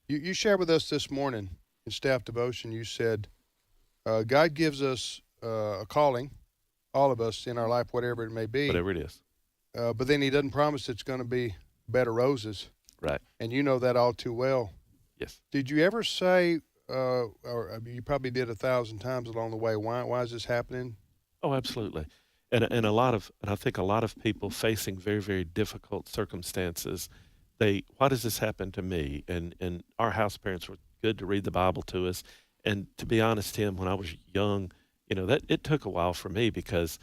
You shared with us this morning in staff devotion. You said God gives us a calling, all of us in our life, whatever it may be. Whatever it is. But then He doesn't promise it's going to be bed of roses. Right. And you know that all too well. Yes. Did you ever say, or you probably did 1,000 times along the way, why is this happening? Oh, absolutely. And I think a lot of people facing very, very difficult circumstances, why does this happen to me? And our house parents were good to read the Bible to us. And to be honest, Tim, when I was young, that it took a while for me because,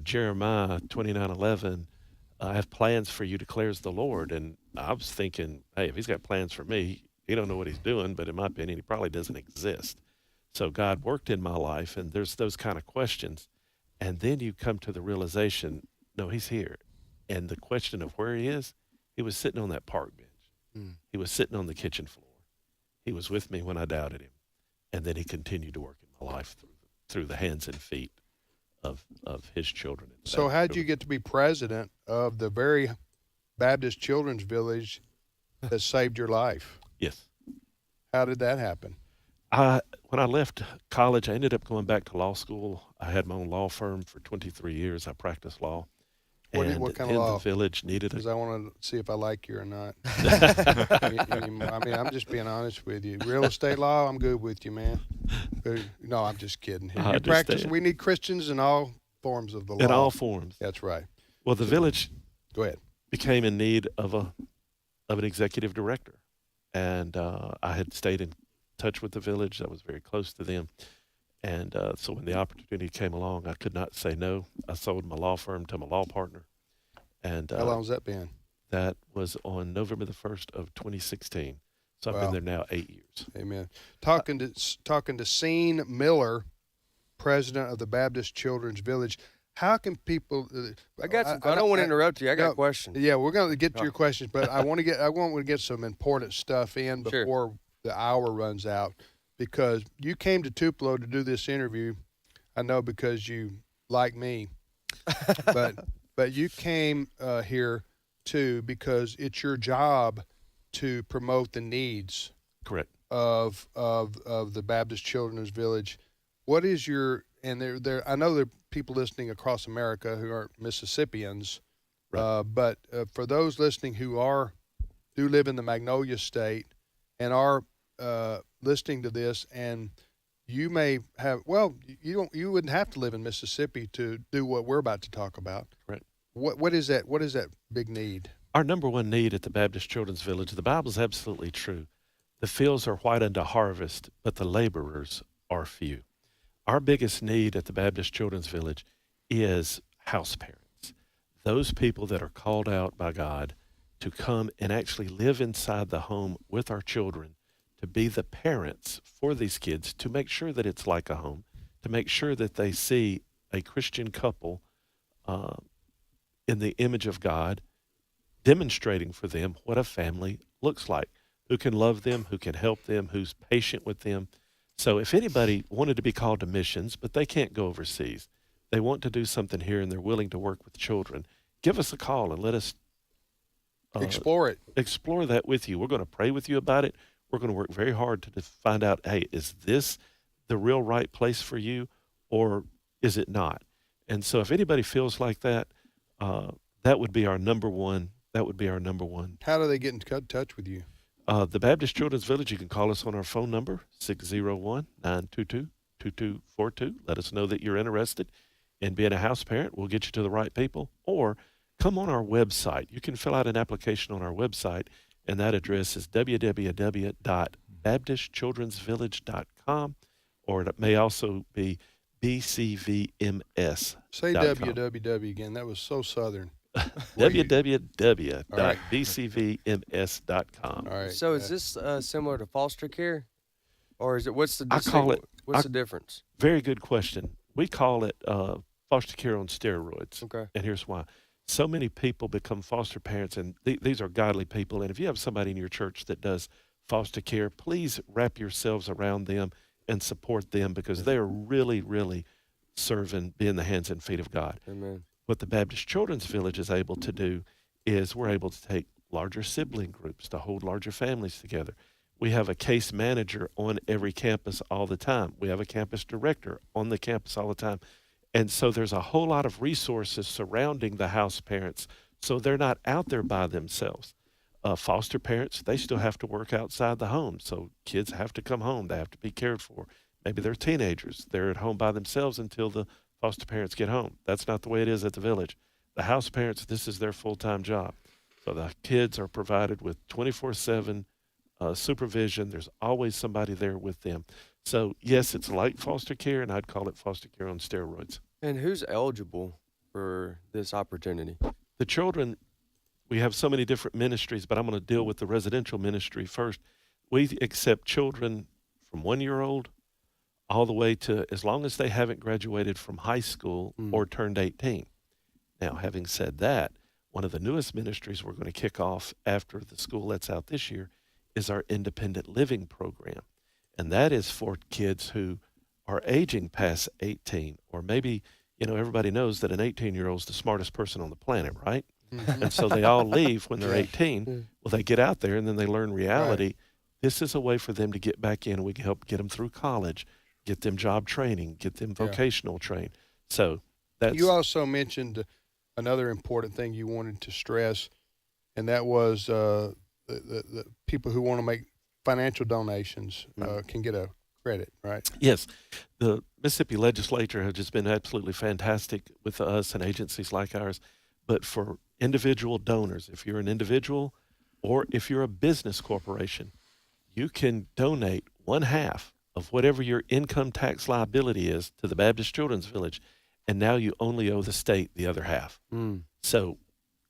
Jeremiah 29:11, I have plans for you, declares the Lord. And I was thinking, hey, if he's got plans for me, he don't know what he's doing, but in my opinion, he probably doesn't exist. So God worked in my life, and there's those kind of questions. And then you come to the realization, no, he's here. And the question of where he is, he was sitting on that park bench. He was sitting on the kitchen floor. He was with me when I doubted him. And then he continued to work in my life through the hands and feet of his children. So how did you get to be president of the very Baptist Children's Village that saved your life? Yes. How did that happen? When I left college, I ended up going back to law school. I had my own law firm for 23 years. I practiced law. What kind of law? The village needed Because I want to see if I like you or not. I mean, I'm just being honest with you. Real estate law, I'm good with you, man. No, I'm just kidding. You practice. We need Christians in all forms of the law. In all forms. That's right. Well, the village Go ahead. became in need of an executive director. And I had stayed in touch with the village. I was very close to them. And so when the opportunity came along, I could not say no. I sold my law firm to my law partner. And how long has that been? That was on November the 1st of 2016. So I've been there now 8 years. Amen. Talking to Sean Miller, president of the Baptist Children's Village. How can people? I don't want to interrupt you. I got questions. Yeah, we're going to get to your questions, but I want to get some important stuff in before the hour runs out, because you came to Tupelo to do this interview. I know because you like me, but you came here too because it's your job to promote the needs. Correct. Of the Baptist Children's Village. What is your, and there I know there are people listening across America who aren't Mississippians, right. But for those listening who do live in the Magnolia State and are listening to this, and you may have, you wouldn't have to live in Mississippi to do what we're about to talk about. Right. What is that? What is that big need? Our number one need at the Baptist Children's Village, the Bible is absolutely true. The fields are white unto harvest, but the laborers are few. Our biggest need at the Baptist Children's Village is house parents, those people that are called out by God to come and actually live inside the home with our children, to be the parents for these kids, to make sure that it's like a home, to make sure that they see a Christian couple in the image of God, demonstrating for them what a family looks like, who can love them, who can help them, who's patient with them. So if anybody wanted to be called to missions, but they can't go overseas, they want to do something here and they're willing to work with children, give us a call and let us explore that with you. We're going to pray with you about it. We're going to work very hard to find out, hey, is this the real right place for you, or is it not? And so if anybody feels like that, that would be our number one. That would be our number one. How do they get in touch with you? The Baptist Children's Village, you can call us on our phone number, 601-922-2242. Let us know that you're interested in being a house parent. We'll get you to the right people. Or come on our website. You can fill out an application on our website, and that address is www.baptistchildrensvillage.com, or it may also be bcvms. Say www again. That was so Southern. www.bcvms.com. All right. So is this similar to foster care, or is it? What's the difference? Very good question. We call it foster care on steroids. Okay. And here's why. so many people become foster parents, and these are godly people. And if you have somebody in your church that does foster care, please wrap yourselves around them and support them, because they are really, really serving, being the hands and feet of God. Amen. What the Baptist Children's Village is able to do is we're able to take larger sibling groups to hold larger families together. We have a case manager on every campus all the time. We have a campus director on the campus all the time. And so there's a whole lot of resources surrounding the house parents, so they're not out there by themselves. Foster parents, they still have to work outside the home, so kids have to come home. They have to be cared for. Maybe they're teenagers. They're at home by themselves until the foster parents get home. That's not the way it is at the village. The house parents, this is their full-time job. So the kids are provided with 24/7 supervision. There's always somebody there with them. So, yes, it's like foster care, and I'd call it foster care on steroids. And who's eligible for this opportunity? The children, we have so many different ministries, but I'm going to deal with the residential ministry first. We accept children from 1 year old all the way to as long as they haven't graduated from high school or turned 18. Now, having said that, one of the newest ministries we're going to kick off after the school lets out this year is our independent living program. And that is for kids who are aging past 18, or maybe, everybody knows that an 18-year-old is the smartest person on the planet, right? And so they all leave when they're 18. Well, they get out there and then they learn reality. Right. This is a way for them to get back in. We can help get them through college, get them job training, get them vocational train. So that's. You also mentioned another important thing you wanted to stress, and that was the people who want to make financial donations can get a credit, right? Yes. The Mississippi legislature has just been absolutely fantastic with us and agencies like ours. But for individual donors, if you're an individual or if you're a business corporation, you can donate 1/2 of whatever your income tax liability is to the Baptist Children's Village, and now you only owe the state the other half. So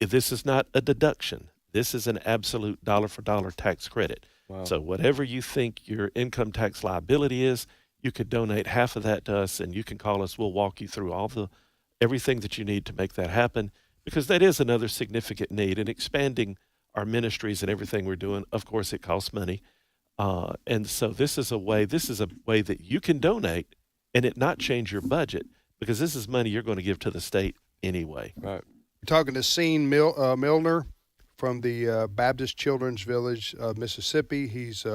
if this is not a deduction, this is an absolute dollar-for-dollar tax credit. Wow. So whatever you think your income tax liability is, you could donate half of that to us, and you can call us. We'll walk you through everything that you need to make that happen, because that is another significant need. And expanding our ministries and everything we're doing, of course, it costs money. And so this is a way that you can donate and it not change your budget, because this is money you're going to give to the state anyway. Right. We're talking to Sean Milner from the Baptist Children's Village of Mississippi. He's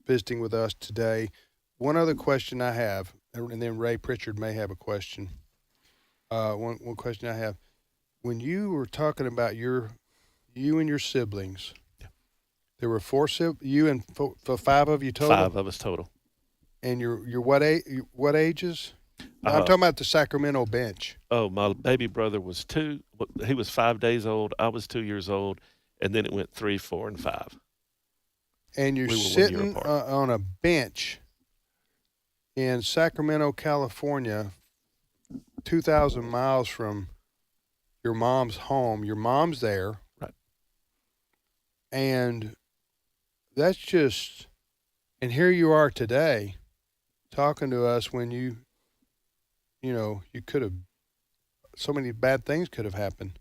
visiting with us today. One other question I have, and then Ray Pritchard may have a question. One question I have. When you were talking about you and your siblings, there were you and 5 of you total? 5 of us total. And your what ages? I'm talking about the Sacramento bench. Oh, my baby brother was 2. He was 5 days old. I was 2 years old. And then it went 3, 4, and 5. And you're sitting on a bench in Sacramento, California, 2,000 miles from your mom's home. Your mom's there. Right. And that's just, and here you are today talking to us when you could have, so many bad things could have happened.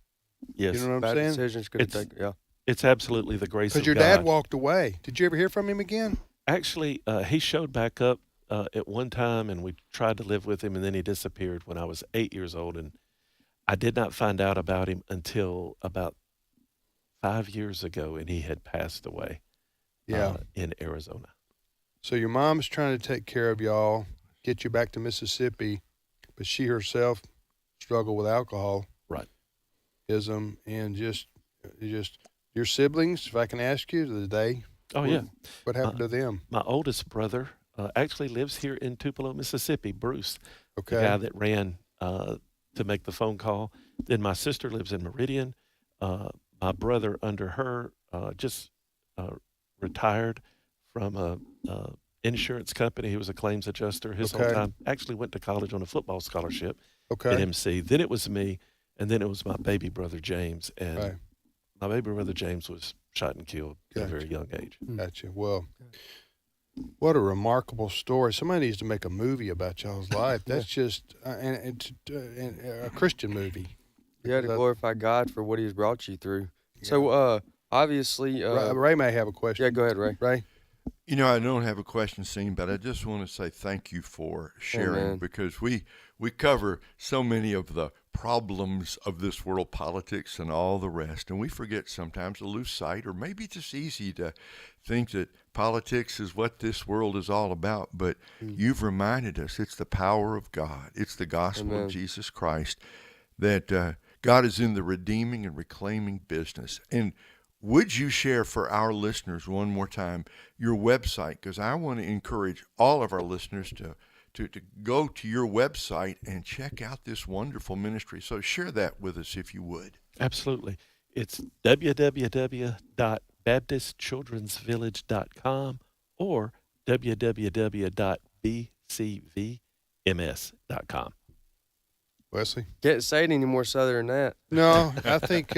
Yes. You know what Bad I'm saying? decisions could have taken, yeah. It's absolutely the grace of God. Because your dad walked away. Did you ever hear from him again? Actually, he showed back up at one time, and we tried to live with him, and then he disappeared when I was 8 years old. And I did not find out about him until about 5 years ago, and he had passed away in Arizona. So your mom's trying to take care of y'all, get you back to Mississippi, but she herself struggled with alcoholism, and just your siblings, if I can ask you, today. Oh, yeah. What happened to them? My oldest brother actually lives here in Tupelo, Mississippi, Bruce, the guy that ran to make the phone call. Then my sister lives in Meridian. My brother under her just retired from a insurance company. He was a claims adjuster his whole time. Actually went to college on a football scholarship at MC. Then it was me, and then it was my baby brother James. And my baby brother James was shot and killed at a very young age. Gotcha. Well, what a remarkable story. Somebody needs to make a movie about y'all's life. That's just a Christian movie. Yeah, to glorify God for what He's brought you through. So, obviously, Ray may have a question. Yeah, go ahead, Ray. Ray. You know, I don't have a question, Scene, but I just want to say thank you for sharing Amen. because we cover so many of the problems of this world, politics and all the rest, and we forget sometimes to lose sight, or maybe it's just easy to think that politics is what this world is all about, but you've reminded us it's the power of God. It's the gospel Amen. of Jesus Christ that God is in the redeeming and reclaiming business. And would you share for our listeners one more time your website? Because I want to encourage all of our listeners to go to your website and check out this wonderful ministry. So share that with us if you would. Absolutely. It's www.baptistchildrensvillage.com or www.bcvms.com. Wesley? Can't say it any more southern than that. No, I think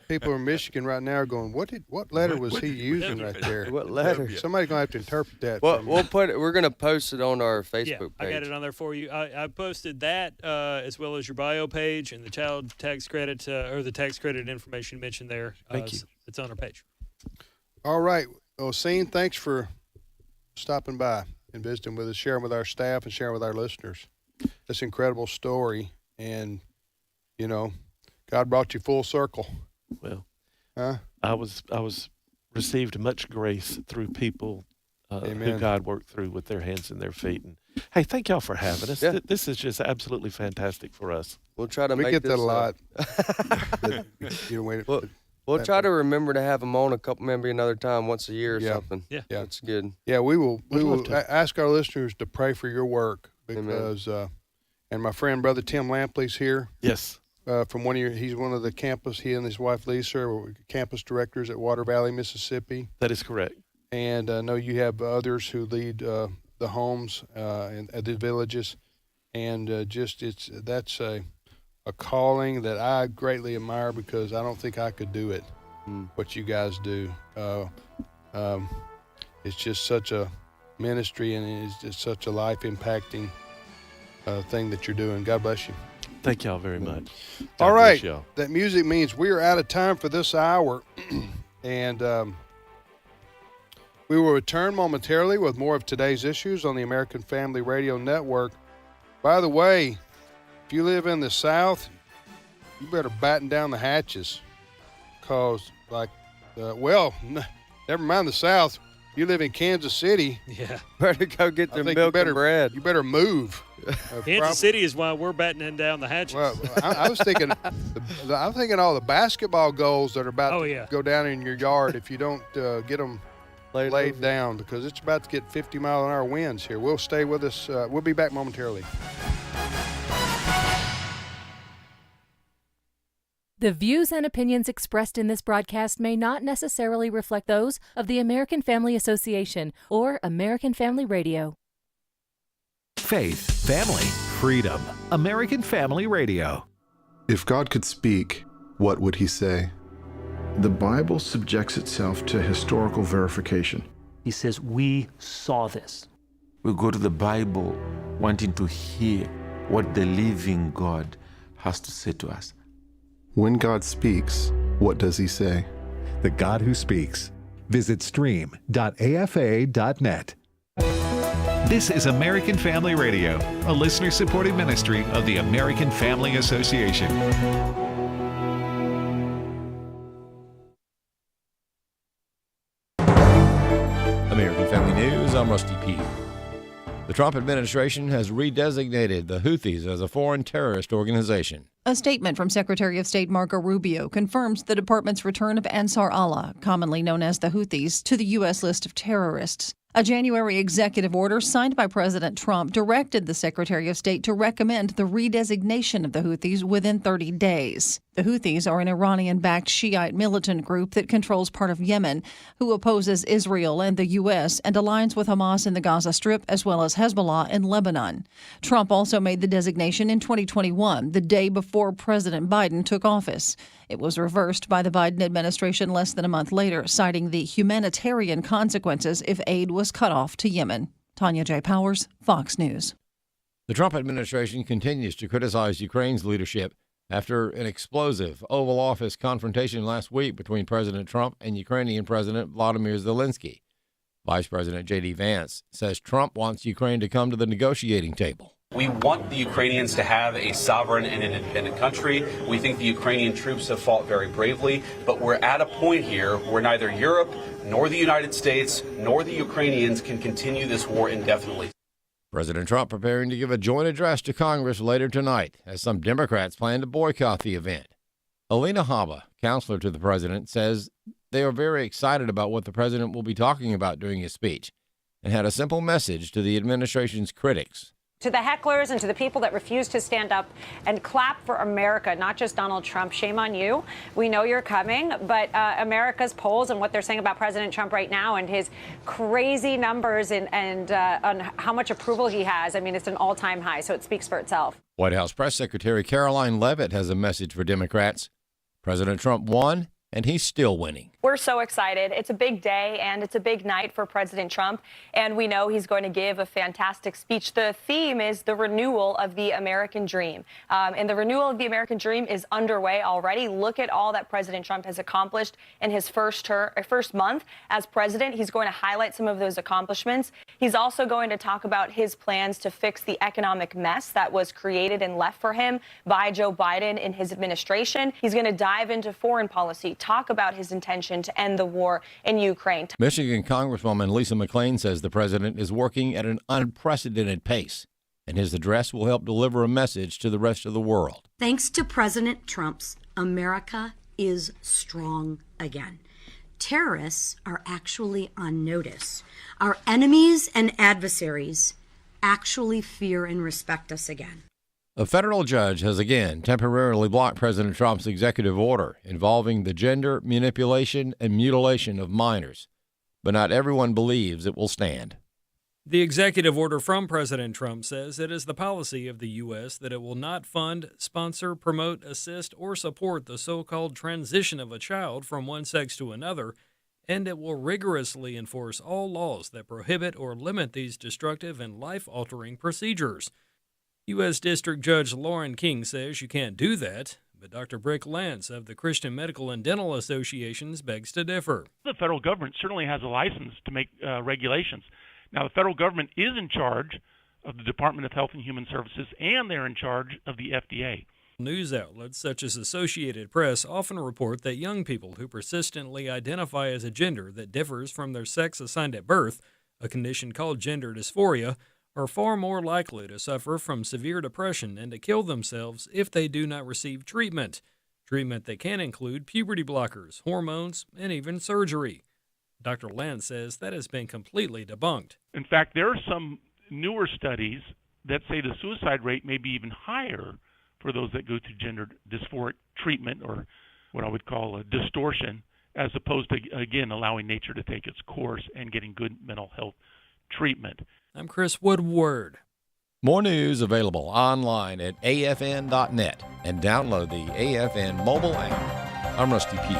people in Michigan right now are going, what letter was he using right there? What letter? Somebody's going to have to interpret that. Well, for me. we're going to post it on our Facebook Yeah, page. I got it on there for you. I posted that as well as your bio page and the child tax credit or the tax credit information mentioned there. Thank you. It's on our page. All right. Well, Scene, thanks for stopping by and visiting with us, sharing with our staff and sharing with our listeners. This incredible story, and you know, God brought you full circle. Well, huh? I was received much grace through people who Amen. God worked through with their hands and their feet. And hey, thank y'all for having us. Yeah. This is just absolutely fantastic for us. We'll try to We make get this, that a lot. But, you know, wait, We'll try to remember to have them on maybe another time, once a year or Yeah. something. Yeah. That's good. Yeah, we will love to. ask our listeners to pray for your work because, and my friend Brother Tim Lampley's here. Yes. From he's one of the campus. He and his wife Lisa are campus directors at Water Valley, Mississippi. That is correct. And I know you have others who lead the homes at the villages, and that's a calling that I greatly admire because I don't think I could do it. What you guys do, it's just such a ministry, and it's just such a life impacting thing that you're doing. God bless you. Thank y'all very much. All God right, bless y'all. that music means we are out of time for this hour, and we will return momentarily with more of today's issues on the American Family Radio Network. By the way, if you live in the South, you better batten down the hatches, because never mind the South. You live in Kansas City. Yeah. Better go get their think milk and bread. You better move. Kansas City is why we're battening down the hatches. Well, I was thinking, I'm thinking all the basketball goals that are about to yeah. go down in your yard if you don't get them laid down, because it's about to get 50-mile-an-hour winds here. We'll stay with us. We'll be back momentarily. The views and opinions expressed in this broadcast may not necessarily reflect those of the American Family Association or American Family Radio. Faith, family, freedom. American Family Radio. If God could speak, what would he say? The Bible subjects itself to historical verification. He says, we saw this. We go to the Bible wanting to hear what the living God has to say to us. When God speaks, what does he say? The God who speaks. Visit stream.afa.net. This is American Family Radio, a listener-supported ministry of the American Family Association. American Family News, I'm Rusty P. The Trump administration has redesignated the Houthis as a foreign terrorist organization. A statement from Secretary of State Marco Rubio confirms the department's return of Ansar Allah, commonly known as the Houthis, to the U.S. list of terrorists. A January executive order signed by President Trump directed the Secretary of State to recommend the redesignation of the Houthis within 30 days. The Houthis are an Iranian-backed Shiite militant group that controls part of Yemen, who opposes Israel and the U.S. and aligns with Hamas in the Gaza Strip as well as Hezbollah in Lebanon. Trump also made the designation in 2021, the day before President Biden took office. It was reversed by the Biden administration less than a month later, citing the humanitarian consequences if aid was cut off to Yemen. Tanya J. Powers, Fox News. The Trump administration continues to criticize Ukraine's leadership after an explosive Oval Office confrontation last week between President Trump and Ukrainian President Vladimir Zelensky. Vice President J.D. Vance says Trump wants Ukraine to come to the negotiating table. We want the Ukrainians to have a sovereign and an independent country. We think the Ukrainian troops have fought very bravely, but we're at a point here where neither Europe nor the United States nor the Ukrainians can continue this war indefinitely. President Trump preparing to give a joint address to Congress later tonight as some Democrats plan to boycott the event. Alina Habba, counselor to the president, says they are very excited about what the president will be talking about during his speech and had a simple message to the administration's critics. To the hecklers and to the people that refuse to stand up and clap for America, not just Donald Trump, shame on you. We know you're coming, but America's polls and what they're saying about President Trump right now and his crazy numbers and on how much approval he has, I mean, it's an all-time high, so it speaks for itself. White House Press Secretary Caroline Leavitt has a message for Democrats. President Trump won, and he's still winning. We're so excited. It's a big day and it's a big night for President Trump, and we know he's going to give a fantastic speech. The theme is the renewal of the American dream, and the renewal of the American dream is underway already. Look at all that President Trump has accomplished in his first month as president. He's going to highlight some of those accomplishments. He's also going to talk about his plans to fix the economic mess that was created and left for him by Joe Biden in his administration. He's going to dive into foreign policy, talk about his intention to end the war in Ukraine. Michigan Congresswoman Lisa McClain says the president is working at an unprecedented pace, and his address will help deliver a message to the rest of the world. Thanks to President Trump's, America is strong again. Terrorists are actually on notice. Our enemies and adversaries actually fear and respect us again. A federal judge has again temporarily blocked President Trump's executive order involving the gender manipulation and mutilation of minors, but not everyone believes it will stand. The executive order from President Trump says it is the policy of the U.S. that it will not fund, sponsor, promote, assist, or support the so-called transition of a child from one sex to another, and it will rigorously enforce all laws that prohibit or limit these destructive and life-altering procedures. U.S. District Judge Lauren King says you can't do that, but Dr. Brick Lance of the Christian Medical and Dental Associations begs to differ. The federal government certainly has a license to make regulations. Now, the federal government is in charge of the Department of Health and Human Services, and they're in charge of the FDA. News outlets such as Associated Press often report that young people who persistently identify as a gender that differs from their sex assigned at birth, a condition called gender dysphoria, are far more likely to suffer from severe depression and to kill themselves if they do not receive treatment that can include puberty blockers, hormones, and even surgery. Dr. Lance says that has been completely debunked. In fact, there are some newer studies that say the suicide rate may be even higher for those that go through gender dysphoric treatment, or what I would call a distortion, as opposed to, again, allowing nature to take its course and getting good mental health treatment. I'm Chris Woodward. More news available online at afn.net and download the AFN mobile app. I'm Rusty Pugh.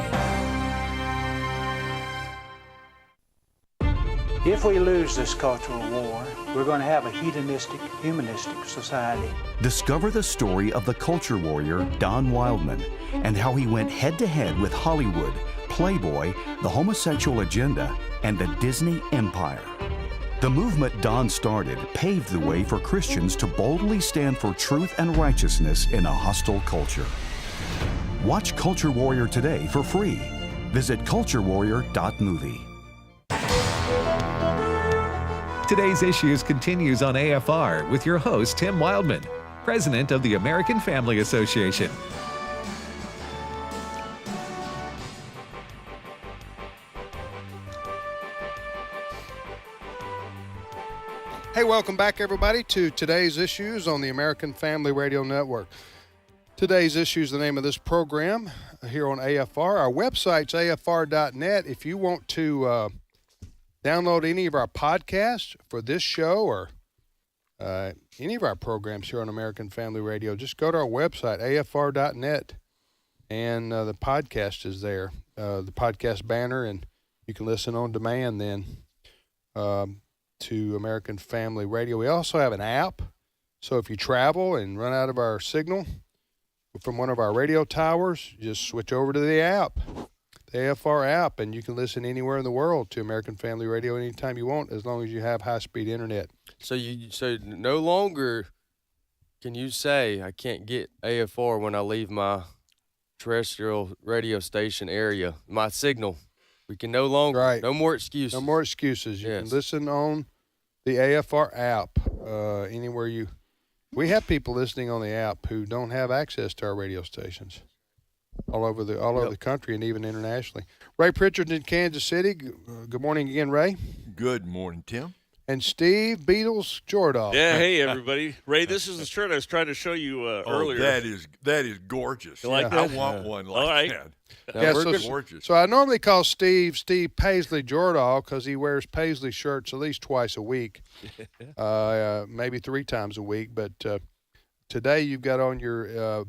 If we lose this cultural war, we're going to have a hedonistic, humanistic society. Discover the story of the culture warrior Don Wildman and how he went head-to-head with Hollywood, Playboy, the homosexual agenda, and the Disney empire. The movement Don started paved the way for Christians to boldly stand for truth and righteousness in a hostile culture. Watch Culture Warrior today for free. Visit culturewarrior.movie. Today's Issues continues on AFR with your host, Tim Wildman, president of the American Family Association. Hey, welcome back, everybody, to Today's Issues on the American Family Radio Network. Today's Issues, the name of this program here on AFR. Our website's afr.net. If you want to download any of our podcasts for this show or any of our programs here on American Family Radio, just go to our website, afr.net, and the podcast is there, the podcast banner, and you can listen on demand then to American Family Radio. We also have an app, so if you travel and run out of our signal, from one of our radio towers, just switch over to the app, the AFR app, and you can listen anywhere in the world to American Family Radio anytime you want, as long as you have high-speed internet. So no longer can you say I can't get AFR when I leave my terrestrial radio station area, my signal. We can no longer, no more excuses. No more excuses. You can listen on the AFR app anywhere you. We have people listening on the app who don't have access to our radio stations all over the country and even internationally. Ray Pritchard in Kansas City. Good morning again, Ray. Good morning, Tim. And Steve Beatles Jordahl. Yeah, hey everybody. Ray, this is the shirt I was trying to show you earlier. That is gorgeous. You like that? I want one like All right. that. Yeah, Gorgeous. so I normally call Steve Paisley Jordahl because he wears Paisley shirts at least twice a week, maybe 3 times a week. But today you've got on your,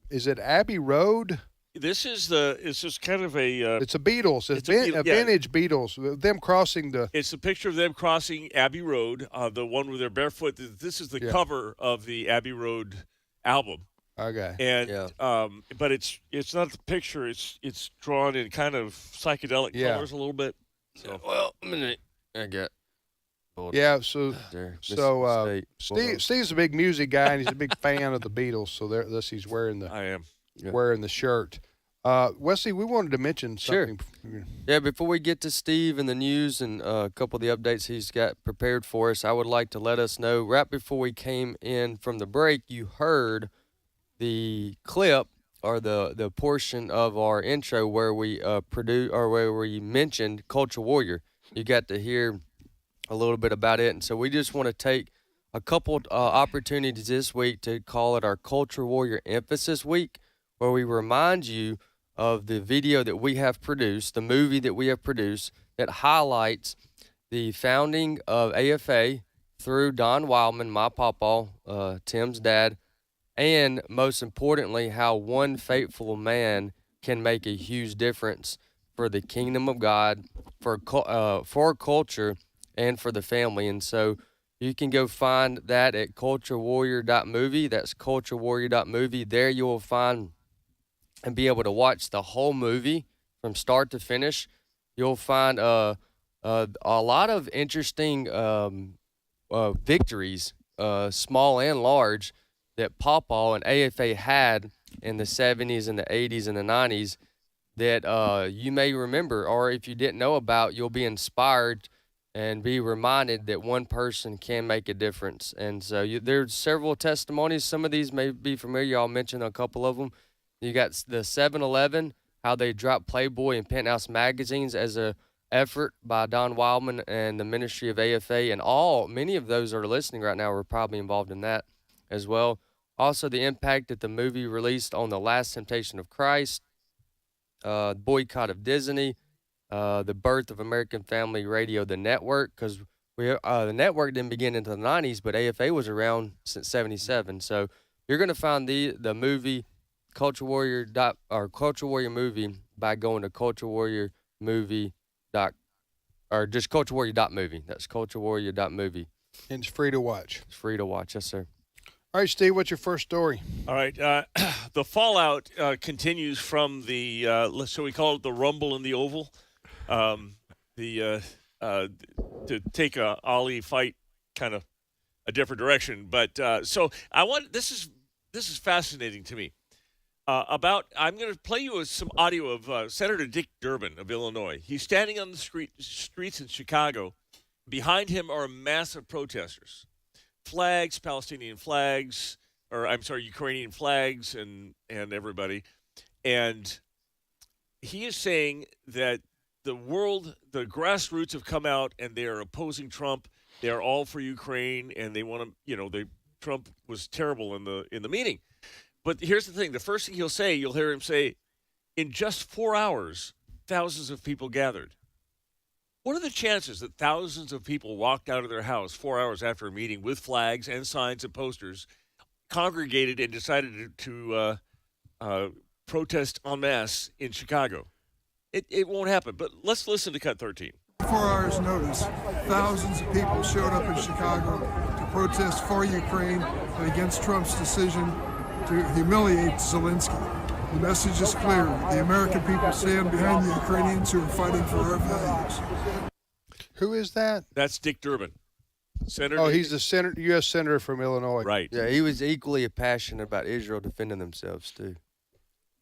is it Abbey Road? This is it's just kind of a. It's a Beatles. It's a vintage Beatles. Them crossing the. It's a picture of them crossing Abbey Road, the one where they're barefoot. This is the cover of the Abbey Road album. Okay. And but it's not the picture. It's drawn in kind of psychedelic colors a little bit. So. Well, I got. Yeah, so Steve's a big music guy and he's a big fan of the Beatles. So thus he's wearing wearing the shirt. Wesley, we wanted to mention something. Sure. Yeah, before we get to Steve and the news and a couple of the updates he's got prepared for us, I would like to let us know right before we came in from the break, you heard the clip or the portion of our intro where we where we mentioned Culture Warrior. You got to hear a little bit about it, and so we just want to take a couple opportunities this week to call it our Culture Warrior Emphasis Week, where we remind you of the video that we have produced, the movie that we have produced that highlights the founding of AFA through Don Wildman, my pawpaw, Tim's dad, and most importantly, how one faithful man can make a huge difference for the kingdom of God, for culture, and for the family. And so you can go find that at culturewarrior.movie. That's culturewarrior.movie. There you will find and be able to watch the whole movie from start to finish. You'll find a lot of interesting victories, small and large, that Pawpaw and AFA had in the 70s and the 80s and the 90s that you may remember, or if you didn't know about, you'll be inspired and be reminded that one person can make a difference. And so there's several testimonies. Some of these may be familiar. I'll mention a couple of them. You got the 7-Eleven, how they dropped Playboy and Penthouse magazines as a effort by Don Wildman and the ministry of AFA, and many of those that are listening right now were probably involved in that as well. Also, the impact that the movie released on the Last Temptation of Christ, boycott of Disney, the birth of American Family Radio, the network, because the network didn't begin into the 90s, but AFA was around since 77. So you're going to find the movie Culture Warrior movie by going to culturewarrior.movie or just culturewarrior.movie. That's culturewarrior.movie. And it's free to watch. It's free to watch, yes, sir. All right, Steve, what's your first story? All right. The fallout continues from the, shall we call it the rumble in the Oval? To take a Ali fight kind of a different direction. But so this is fascinating to me. I'm going to play you some audio of Senator Dick Durbin of Illinois. He's standing on the streets in Chicago. Behind him are a mass of protesters. Flags, Palestinian flags, Ukrainian flags and everybody. And he is saying that the grassroots have come out and they are opposing Trump. They are all for Ukraine and they want to, Trump was terrible in the meeting. But here's the thing. The first thing you'll hear him say, in just 4 hours, thousands of people gathered. What are the chances that thousands of people walked out of their house 4 hours after a meeting with flags and signs and posters, congregated and decided to protest en masse in Chicago? It won't happen. But let's listen to Cut 13. 4 hours notice, thousands of people showed up in Chicago to protest for Ukraine and against Trump's decision to humiliate Zelensky. The message is clear. The American people stand behind the Ukrainians who are fighting for our values. Who is that? That's Dick Durbin. Senator. Oh, he's the U.S. Senator from Illinois. Right. Yeah, he was equally passionate about Israel defending themselves, too.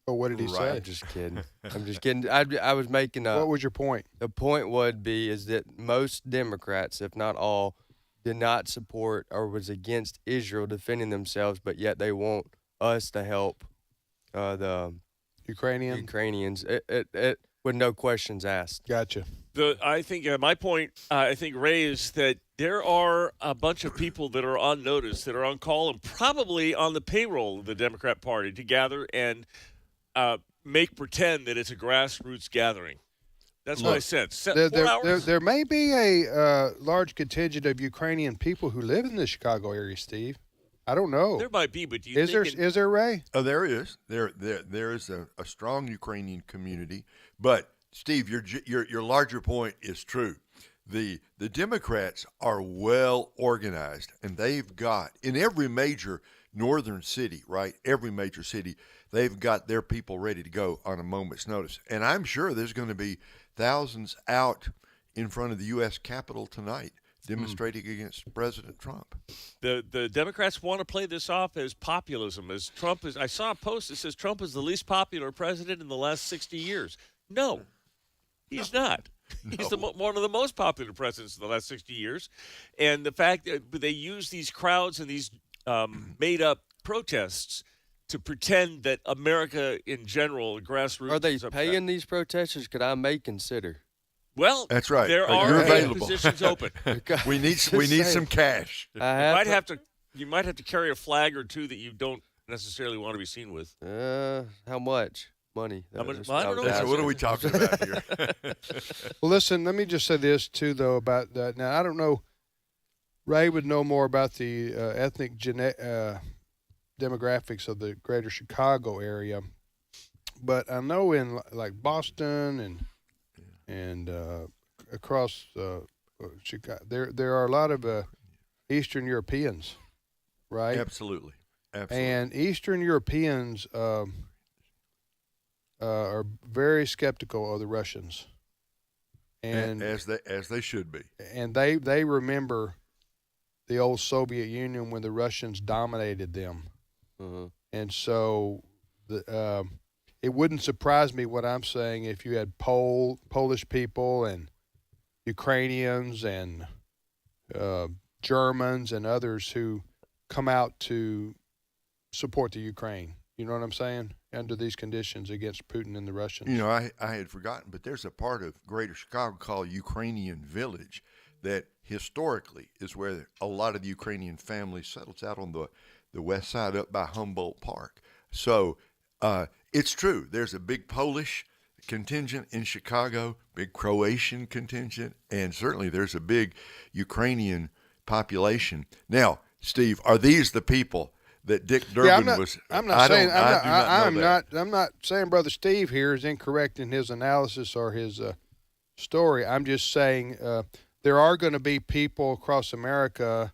Oh, what did he say? I'm just kidding. I'm just kidding. I was making a... What was your point? The point would be is that most Democrats, if not all, did not support or was against Israel defending themselves, but yet they want us to help the Ukrainians. It with no questions asked. Gotcha. I think my point, I think, Ray, is that there are a bunch of people that are on notice, that are on call, and probably on the payroll of the Democrat Party to gather and pretend that it's a grassroots gathering. That's what I said. 4 hours? There may be a large contingent of Ukrainian people who live in the Chicago area, Steve. I don't know. There might be, but do you is there, Ray? Oh, there is. There is a strong Ukrainian community. But Steve, your larger point is true. The Democrats are well organized, and they've got in every major northern city, right? Every major city, they've got their people ready to go on a moment's notice. And I'm sure there's going to be thousands out in front of the U.S. Capitol tonight demonstrating against President Trump. The Democrats want to play this off as populism, as Trump is. I saw a post that says Trump is the least popular president in the last 60 years. No, he's not. He's one of the most popular presidents in the last 60 years. And the fact that they use these crowds and these made-up protests to pretend that America in general, grassroots. Are they paying these protesters? Could I may consider? Well, that's right. There You're are available. positions open. we need some cash. You might have to carry a flag or two that you don't necessarily want to be seen with. How much money? I don't know. So what are we talking about here? Well, listen, let me just say this too, though, about that. Now, I don't know. Ray would know more about the ethnic demographics of the greater Chicago area, but I know in like Boston and across Chicago, there are a lot of Eastern Europeans, right? Absolutely. And Eastern Europeans are very skeptical of the Russians, and as they should be. And they remember the old Soviet Union when the Russians dominated them, and so it wouldn't surprise me what I'm saying if you had Polish people and Ukrainians and Germans and others who come out to support the Ukraine. You know what I'm saying? Under these conditions against Putin and the Russians. You know, I had forgotten, but there's a part of Greater Chicago called Ukrainian Village that historically is where a lot of the Ukrainian families settles out on the west side up by Humboldt Park. So it's true. There's a big Polish contingent in Chicago, big Croatian contingent, and certainly there's a big Ukrainian population. Now, Steve, are these the people that Dick Durbin was? I'm not saying Brother Steve here is incorrect in his analysis or his story. I'm just saying there are going to be people across America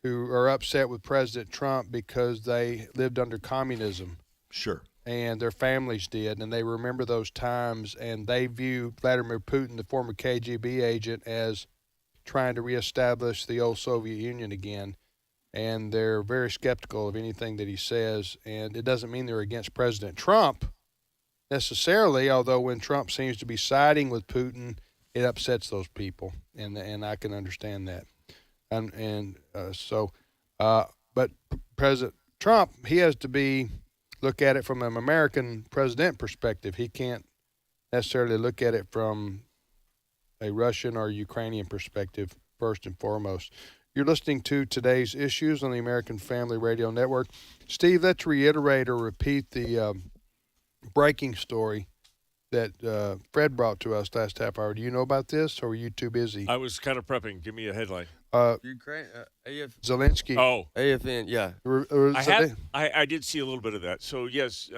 who are upset with President Trump because they lived under communism. Sure. And their families did, and they remember those times, and they view Vladimir Putin, the former KGB agent, as trying to reestablish the old Soviet Union again. And they're very skeptical of anything that he says, and it doesn't mean they're against President Trump necessarily, although when Trump seems to be siding with Putin, it upsets those people, and I can understand that. But President Trump, he has to look at it from an American president perspective. He can't necessarily look at it from a Russian or Ukrainian perspective, first and foremost. You're listening to Today's Issues on the American Family Radio Network. Steve, let's reiterate or repeat the breaking story that Fred brought to us last half hour. Do you know about this, or were you too busy? I was kind of prepping. Give me a headline. Ukraine, Zelensky. Oh. AFN, yeah. I did see a little bit of that. So, yes,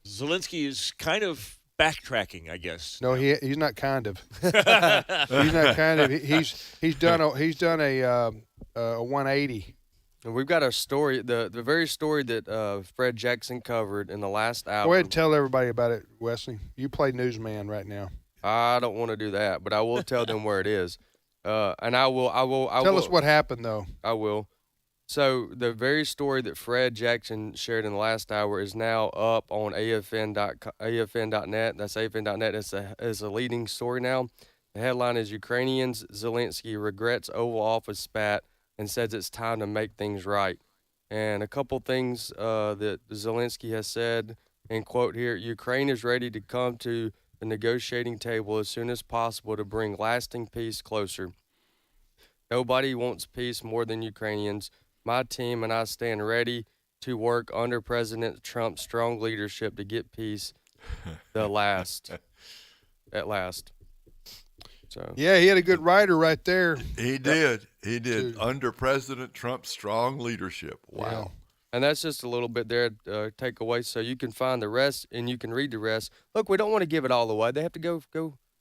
Zelensky is kind of backtracking, I guess. No, he's not kind of. He's not kind of. He's done a 180 And we've got a story, the very story that Fred Jackson covered in the last hour. Go ahead and tell everybody about it, Wesley. You play newsman right now. I don't want to do that, but I will tell them where it is. And I will tell us what happened, though. I will. So the very story that Fred Jackson shared in the last hour is now up on AFN.net. That's AFN.net. It's a leading story now. The headline is Ukrainians, Zelensky regrets Oval Office spat and says it's time to make things right. And a couple things that Zelensky has said, and quote here, Ukraine is ready to come to the negotiating table as soon as possible to bring lasting peace closer. Nobody wants peace more than Ukrainians. My team and I stand ready to work under President Trump's strong leadership to get peace at last. So. Yeah, he had a good writer right there. He did. He did. Under President Trump's strong leadership. Wow. Yeah. And that's just a little bit there, takeaway, so you can find the rest and you can read the rest. Look, we don't want to give it all away. They have to go.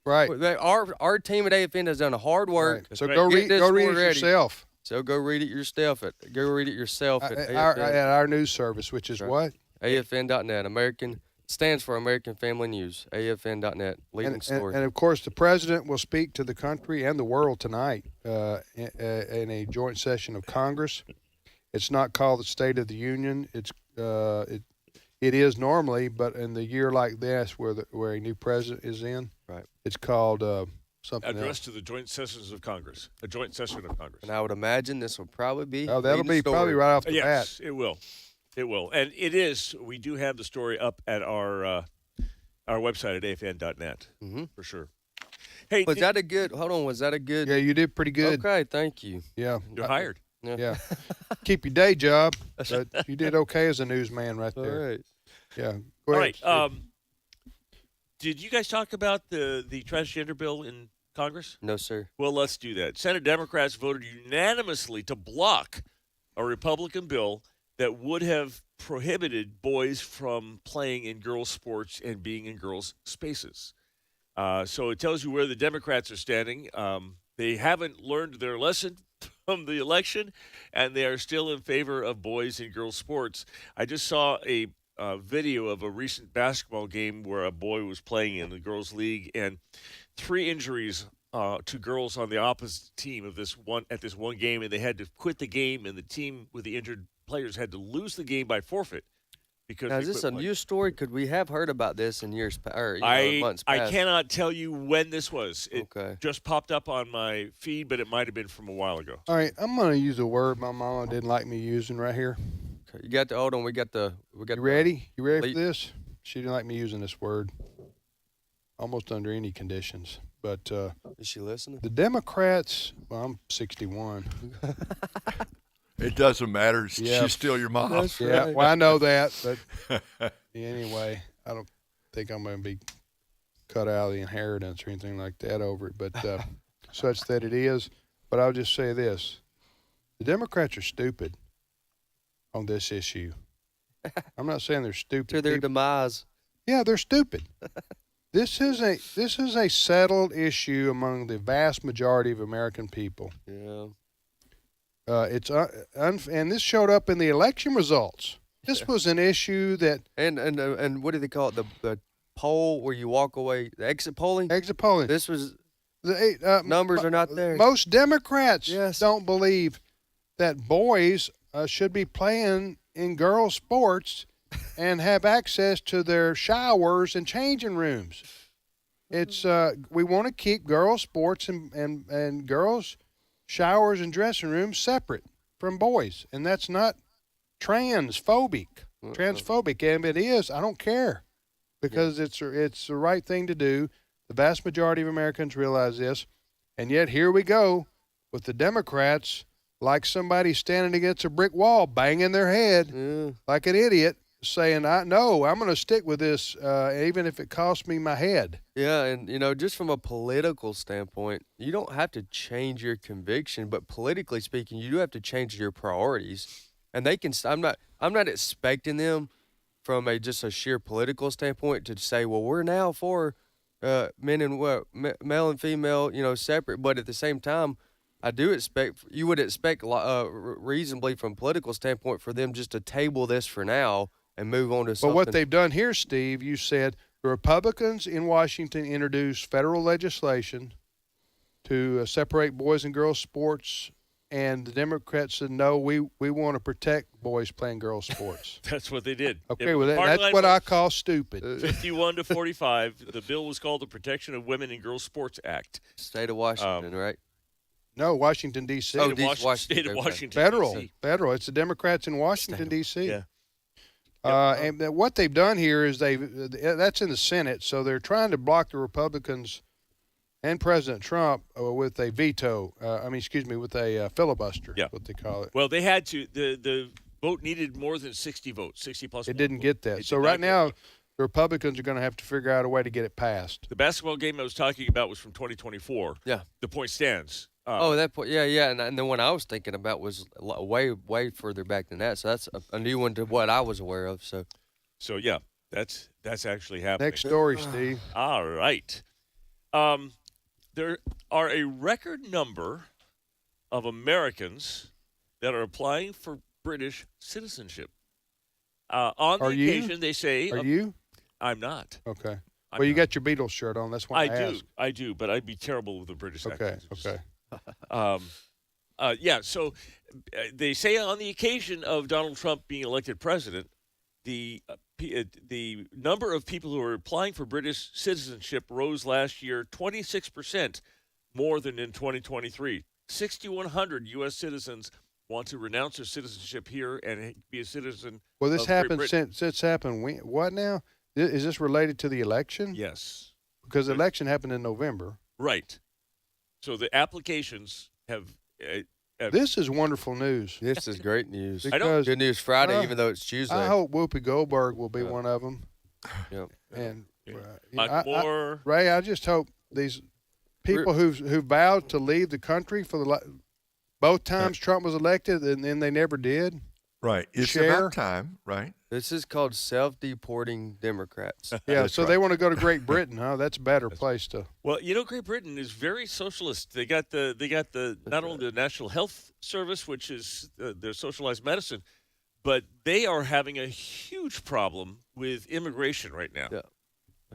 Right. Our team at AFN has done a hard work. Right. So go read it yourself. So go read it yourself at our news service, which is what? AFN.net. American stands for American Family News. AFN.net. Leading story. And of course, the president will speak to the country and the world tonight in a joint session of Congress. It's not called the State of the Union. It is normally, but in the year like this, where a new president is in, right? It's called something Address else. to the joint sessions of Congress. A joint session of Congress. And I would imagine this will probably be. Oh, that'll be probably right off the bat. Yes, it will. It will, and it is. We do have the story up at our website at afn.net for sure. Hey, was that a good? Hold on, was that a good? Yeah, you did pretty good. Okay, thank you. Yeah, you're hired. Yeah. Keep your day job, but you did okay as a newsman right there. All right. Yeah. Go ahead. All right. Did you guys talk about the transgender bill in Congress? No, sir. Well, let's do that. Senate Democrats voted unanimously to block a Republican bill that would have prohibited boys from playing in girls' sports and being in girls' spaces. So it tells you where the Democrats are standing. They haven't learned their lesson from the election, and they are still in favor of boys in girls' sports. I just saw a video of a recent basketball game where a boy was playing in the girls' league, and 3 injuries to girls on the opposite team at this one game, and they had to quit the game, and the team with the injured players had to lose the game by forfeit. Because now, is this a new story? Could we have heard about this in months past? I cannot tell you when this was. It just popped up on my feed, but it might have been from a while ago. All right, I'm going to use a word my mama didn't like me using right here. Okay, you got the hold on. We got. You ready? You ready for this? She didn't like me using this word. Almost under any conditions. But is she listening? The Democrats. Well, I'm 61. It doesn't matter. She's still your mom. That's right. Yeah, well, I know that, but anyway, I don't think I'm going to be cut out of the inheritance or anything like that over it, but such that it is. But I'll just say this. The Democrats are stupid on this issue. I'm not saying they're stupid. To their demise. Yeah, they're stupid. This is a settled issue among the vast majority of American people. Yeah. And this showed up in the election results. This was an issue that and what do they call it? The poll where you walk away, the exit polling. Exit polling. This was the numbers are not there. Most Democrats don't believe that boys should be playing in girls' sports and have access to their showers and changing rooms. It's we want to keep girls' sports and girls' showers and dressing rooms separate from boys, and that's not transphobic. Transphobic, and if it is, I don't care, because it's the right thing to do. The vast majority of Americans realize this, and yet here we go with the Democrats, like somebody standing against a brick wall, banging their head like an idiot, saying, I'm going to stick with this, even if it costs me my head. Yeah, and, just from a political standpoint, you don't have to change your conviction, but politically speaking, you do have to change your priorities. And they can. I'm not expecting them from just a sheer political standpoint to say, well, we're now for men and male and female, separate. But at the same time, I do expect you would expect reasonably from a political standpoint for them just to table this for now and move on to something. But what they've done here, Steve, you said the Republicans in Washington introduced federal legislation to separate boys and girls sports, and the Democrats said, no, we want to protect boys playing girls sports. That's what they did. Okay, well, that's what I call stupid. 51 to 45. The bill was called the Protection of Women and Girls Sports Act. State of Washington, right? No, Washington, D.C. State of Washington, Federal. D.C. Federal. It's the Democrats in Washington, D.C. Yeah. And what they've done here is that's in the Senate, so they're trying to block the Republicans and President Trump with a veto. With a filibuster. Yeah. What they call it. Well, they had to. The vote needed more than 60 votes, 60 plus. It didn't get that. So right now, the Republicans are going to have to figure out a way to get it passed. The basketball game I was talking about was from 2024. Yeah. The point stands. That point, yeah, and the one I was thinking about was way further back than that. So that's a new one to what I was aware of. So yeah, that's actually happening. Next story, Steve. All right. There are a record number of Americans that are applying for British citizenship. On the occasion, they say. Are you? I'm not. Okay. Well, you got your Beatles shirt on. That's why I do, but I'd be terrible with a British accent. Okay. So they say on the occasion of Donald Trump being elected president, the number of people who are applying for British citizenship rose last year 26% more than in 2023. 6,100 U.S. citizens want to renounce their citizenship here and be a citizen. Well, this of Great happened Britain. since it's happened. What now? Is this related to the election? Yes. Because the election happened in November. Right. So the applications have. This is wonderful news. This is great news. Because, good news Friday, even though it's Tuesday. I hope Whoopi Goldberg will be one of them. Yep. And Ray, I just hope these people who vowed to leave the country for both times Trump was elected and then they never did. Right. It's about time, right? This is called self-deporting Democrats. Yeah, so they want to go to Great Britain, huh? That's a better place to. Well, Great Britain is very socialist. They got the not only the National Health Service, which is their socialized medicine, but they are having a huge problem with immigration right now. Yeah.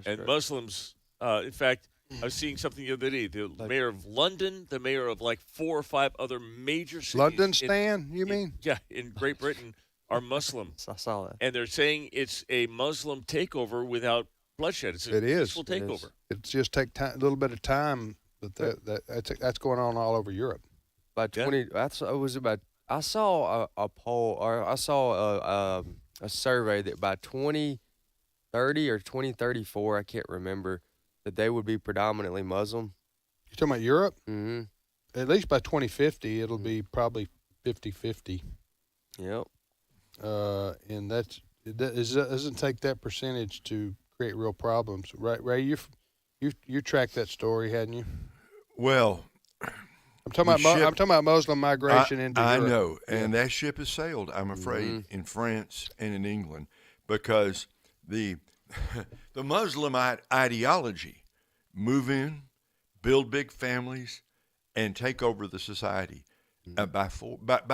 And Muslims, in fact, I was seeing something the other day. The mayor of London, the mayor of like 4 or 5 other major cities. London, Stan, you mean? Yeah, in Great Britain are Muslim. I saw that. And they're saying it's a Muslim takeover without bloodshed. It's a peaceful takeover. It's just take a little bit of time, but that's going on all over Europe. By 20, I saw a poll, or I saw a survey that by 2030 or 2034, I can't remember, that they would be predominantly Muslim. You're talking about Europe? Mm-hmm. At least by 2050, it'll be probably 50-50. Yep. And it doesn't take that percentage to create real problems, right? Ray, you tracked that story, hadn't you? Well, I'm talking about Muslim migration into Europe. I know, and that ship has sailed, I'm afraid, in France and in England, because the Muslim ideology, move in, build big families, and take over the society by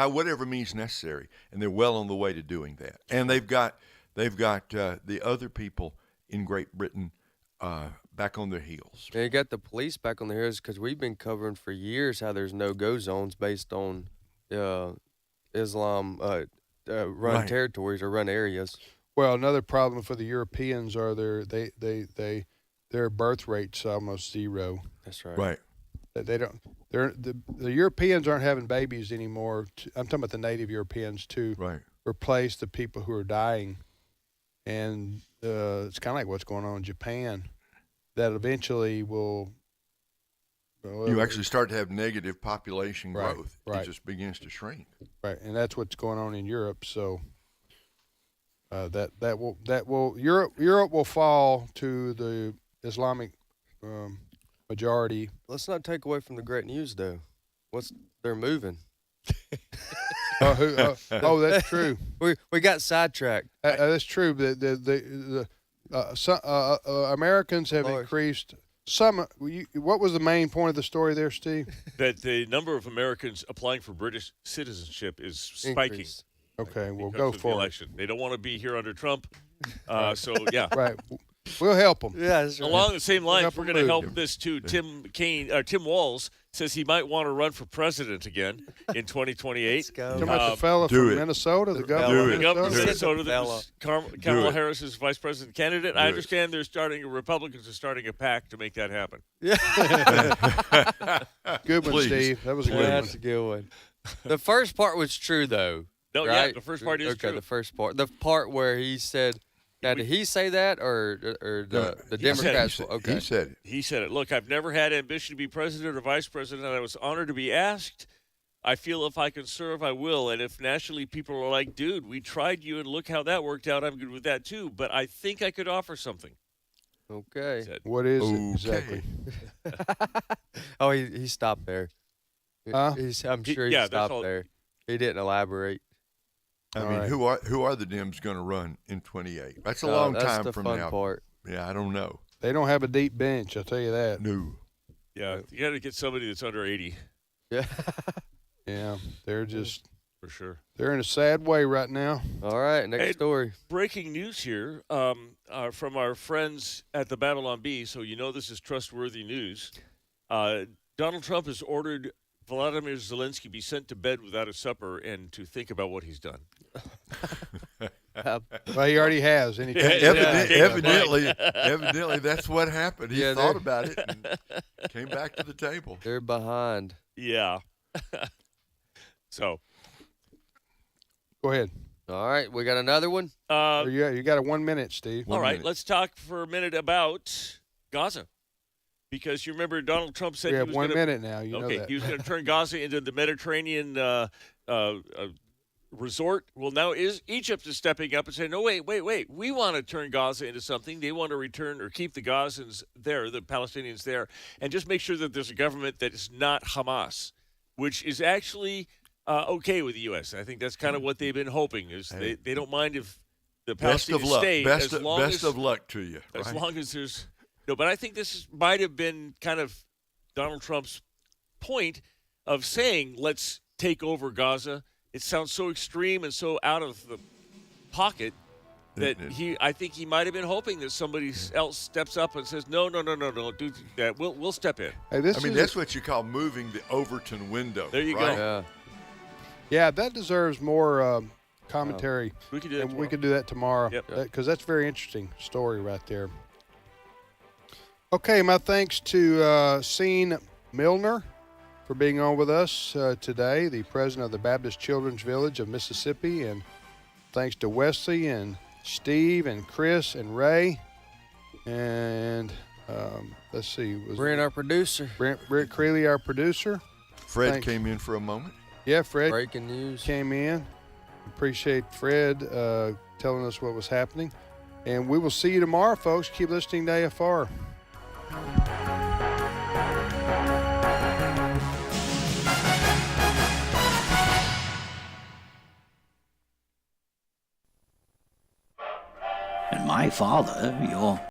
whatever means necessary, and they're well on the way to doing that. And they've got the other people in Great Britain back on their heels. Yeah, you got the police back on their heels because we've been covering for years how there's no-go zones based on Islam run territories or run areas. Well, another problem for the Europeans are their birth rate's almost zero. That's right. Right. They don't. The Europeans aren't having babies anymore. I'm talking about the native Europeans to replace the people who are dying, and it's kind of like what's going on in Japan. That eventually will. You actually start to have negative population growth. Right. It just begins to shrink. Right, and that's what's going on in Europe. So. Europe will fall to the Islamic majority. Let's not take away from the great news, though. They're moving. That's true. We got sidetracked. That's true. The Americans have increased What was the main point of the story there, Steve? That the number of Americans applying for British citizenship is spiking. Increase. Okay, we'll because go of the for it. election. They don't want to be here under Trump. So, yeah. Right. We'll help them. Yeah, that's right. Along the same lines, we're going to move. help this too. Tim Walz says he might want to run for president again in 2028. Let's go. Talking about the fella from Minnesota, the governor The of governor of Minnesota. Minnesota that was Kamala Harris is vice president candidate. I understand Republicans are starting a pact to make that happen. Yeah. Good one, Please. Steve. That was a good one. That's a good one. The first part was true, though. No, right? yeah, the first part is okay, true. the first part. The part where he said, now, did he say that or the Democrats? Okay. He said it. He said it. Look, I've never had ambition to be president or vice president, and I was honored to be asked. I feel if I can serve, I will. And if nationally people are like, dude, we tried you and look how that worked out, I'm good with that too. But I think I could offer something. Okay. What is it exactly? Oh, he stopped there. Huh? I'm sure he stopped there. He didn't elaborate. I mean, who are the Dems going to run in 28? That's a No, long that's time the from fun now. part. Yeah, I don't know. They don't have a deep bench, I'll tell you that. No. Yeah, you got to get somebody that's under 80. Yeah. Yeah, they're just for sure. They're in a sad way right now. All right, next story. Breaking news here from our friends at the Babylon Bee, so you know this is trustworthy news. Donald Trump has ordered Volodymyr Zelensky be sent to bed without a supper and to think about what he's done. Well, he already has. And he evidently, that's what happened. He thought about it and came back to the table. They're behind. Yeah. So. Go ahead. All right, we got another one. You got a 1 minute, Steve. All right, let's talk for a minute about Gaza. Because you remember Donald Trump said we he have was 1 gonna, minute now. You know that. he was going to turn Gaza into the Mediterranean resort. Well, now Egypt is stepping up and saying, no, wait. We want to turn Gaza into something. They want to return or keep the Gazans there, the Palestinians there, and just make sure that there's a government that is not Hamas, which is actually okay with the U.S. I think that's kind of what they've been hoping is they don't mind if the Palestinians stay best of luck to you. As right? long as there's no, but I think this might have been kind of Donald Trump's point of saying, let's take over Gaza. It sounds so extreme and so out of the pocket that I think he might have been hoping that somebody else steps up and says, no, do that. We'll step in. Hey, that's what you call moving the Overton window. There you go. Yeah, that deserves more commentary. We could do that tomorrow. We could do that tomorrow. Yep. Because that's a very interesting story right there. Okay, my thanks to Sean Milner for being on with us today, the president of the Baptist Children's Village of Mississippi, and thanks to Wesley and Steve and Chris and Ray, and let's see, Brent, our producer. Brent Creeley, our producer. Fred came in for a moment. Yeah, Fred. Breaking news. Came in. Appreciate Fred telling us what was happening, and we will see you tomorrow, folks. Keep listening to AFR. And my father, your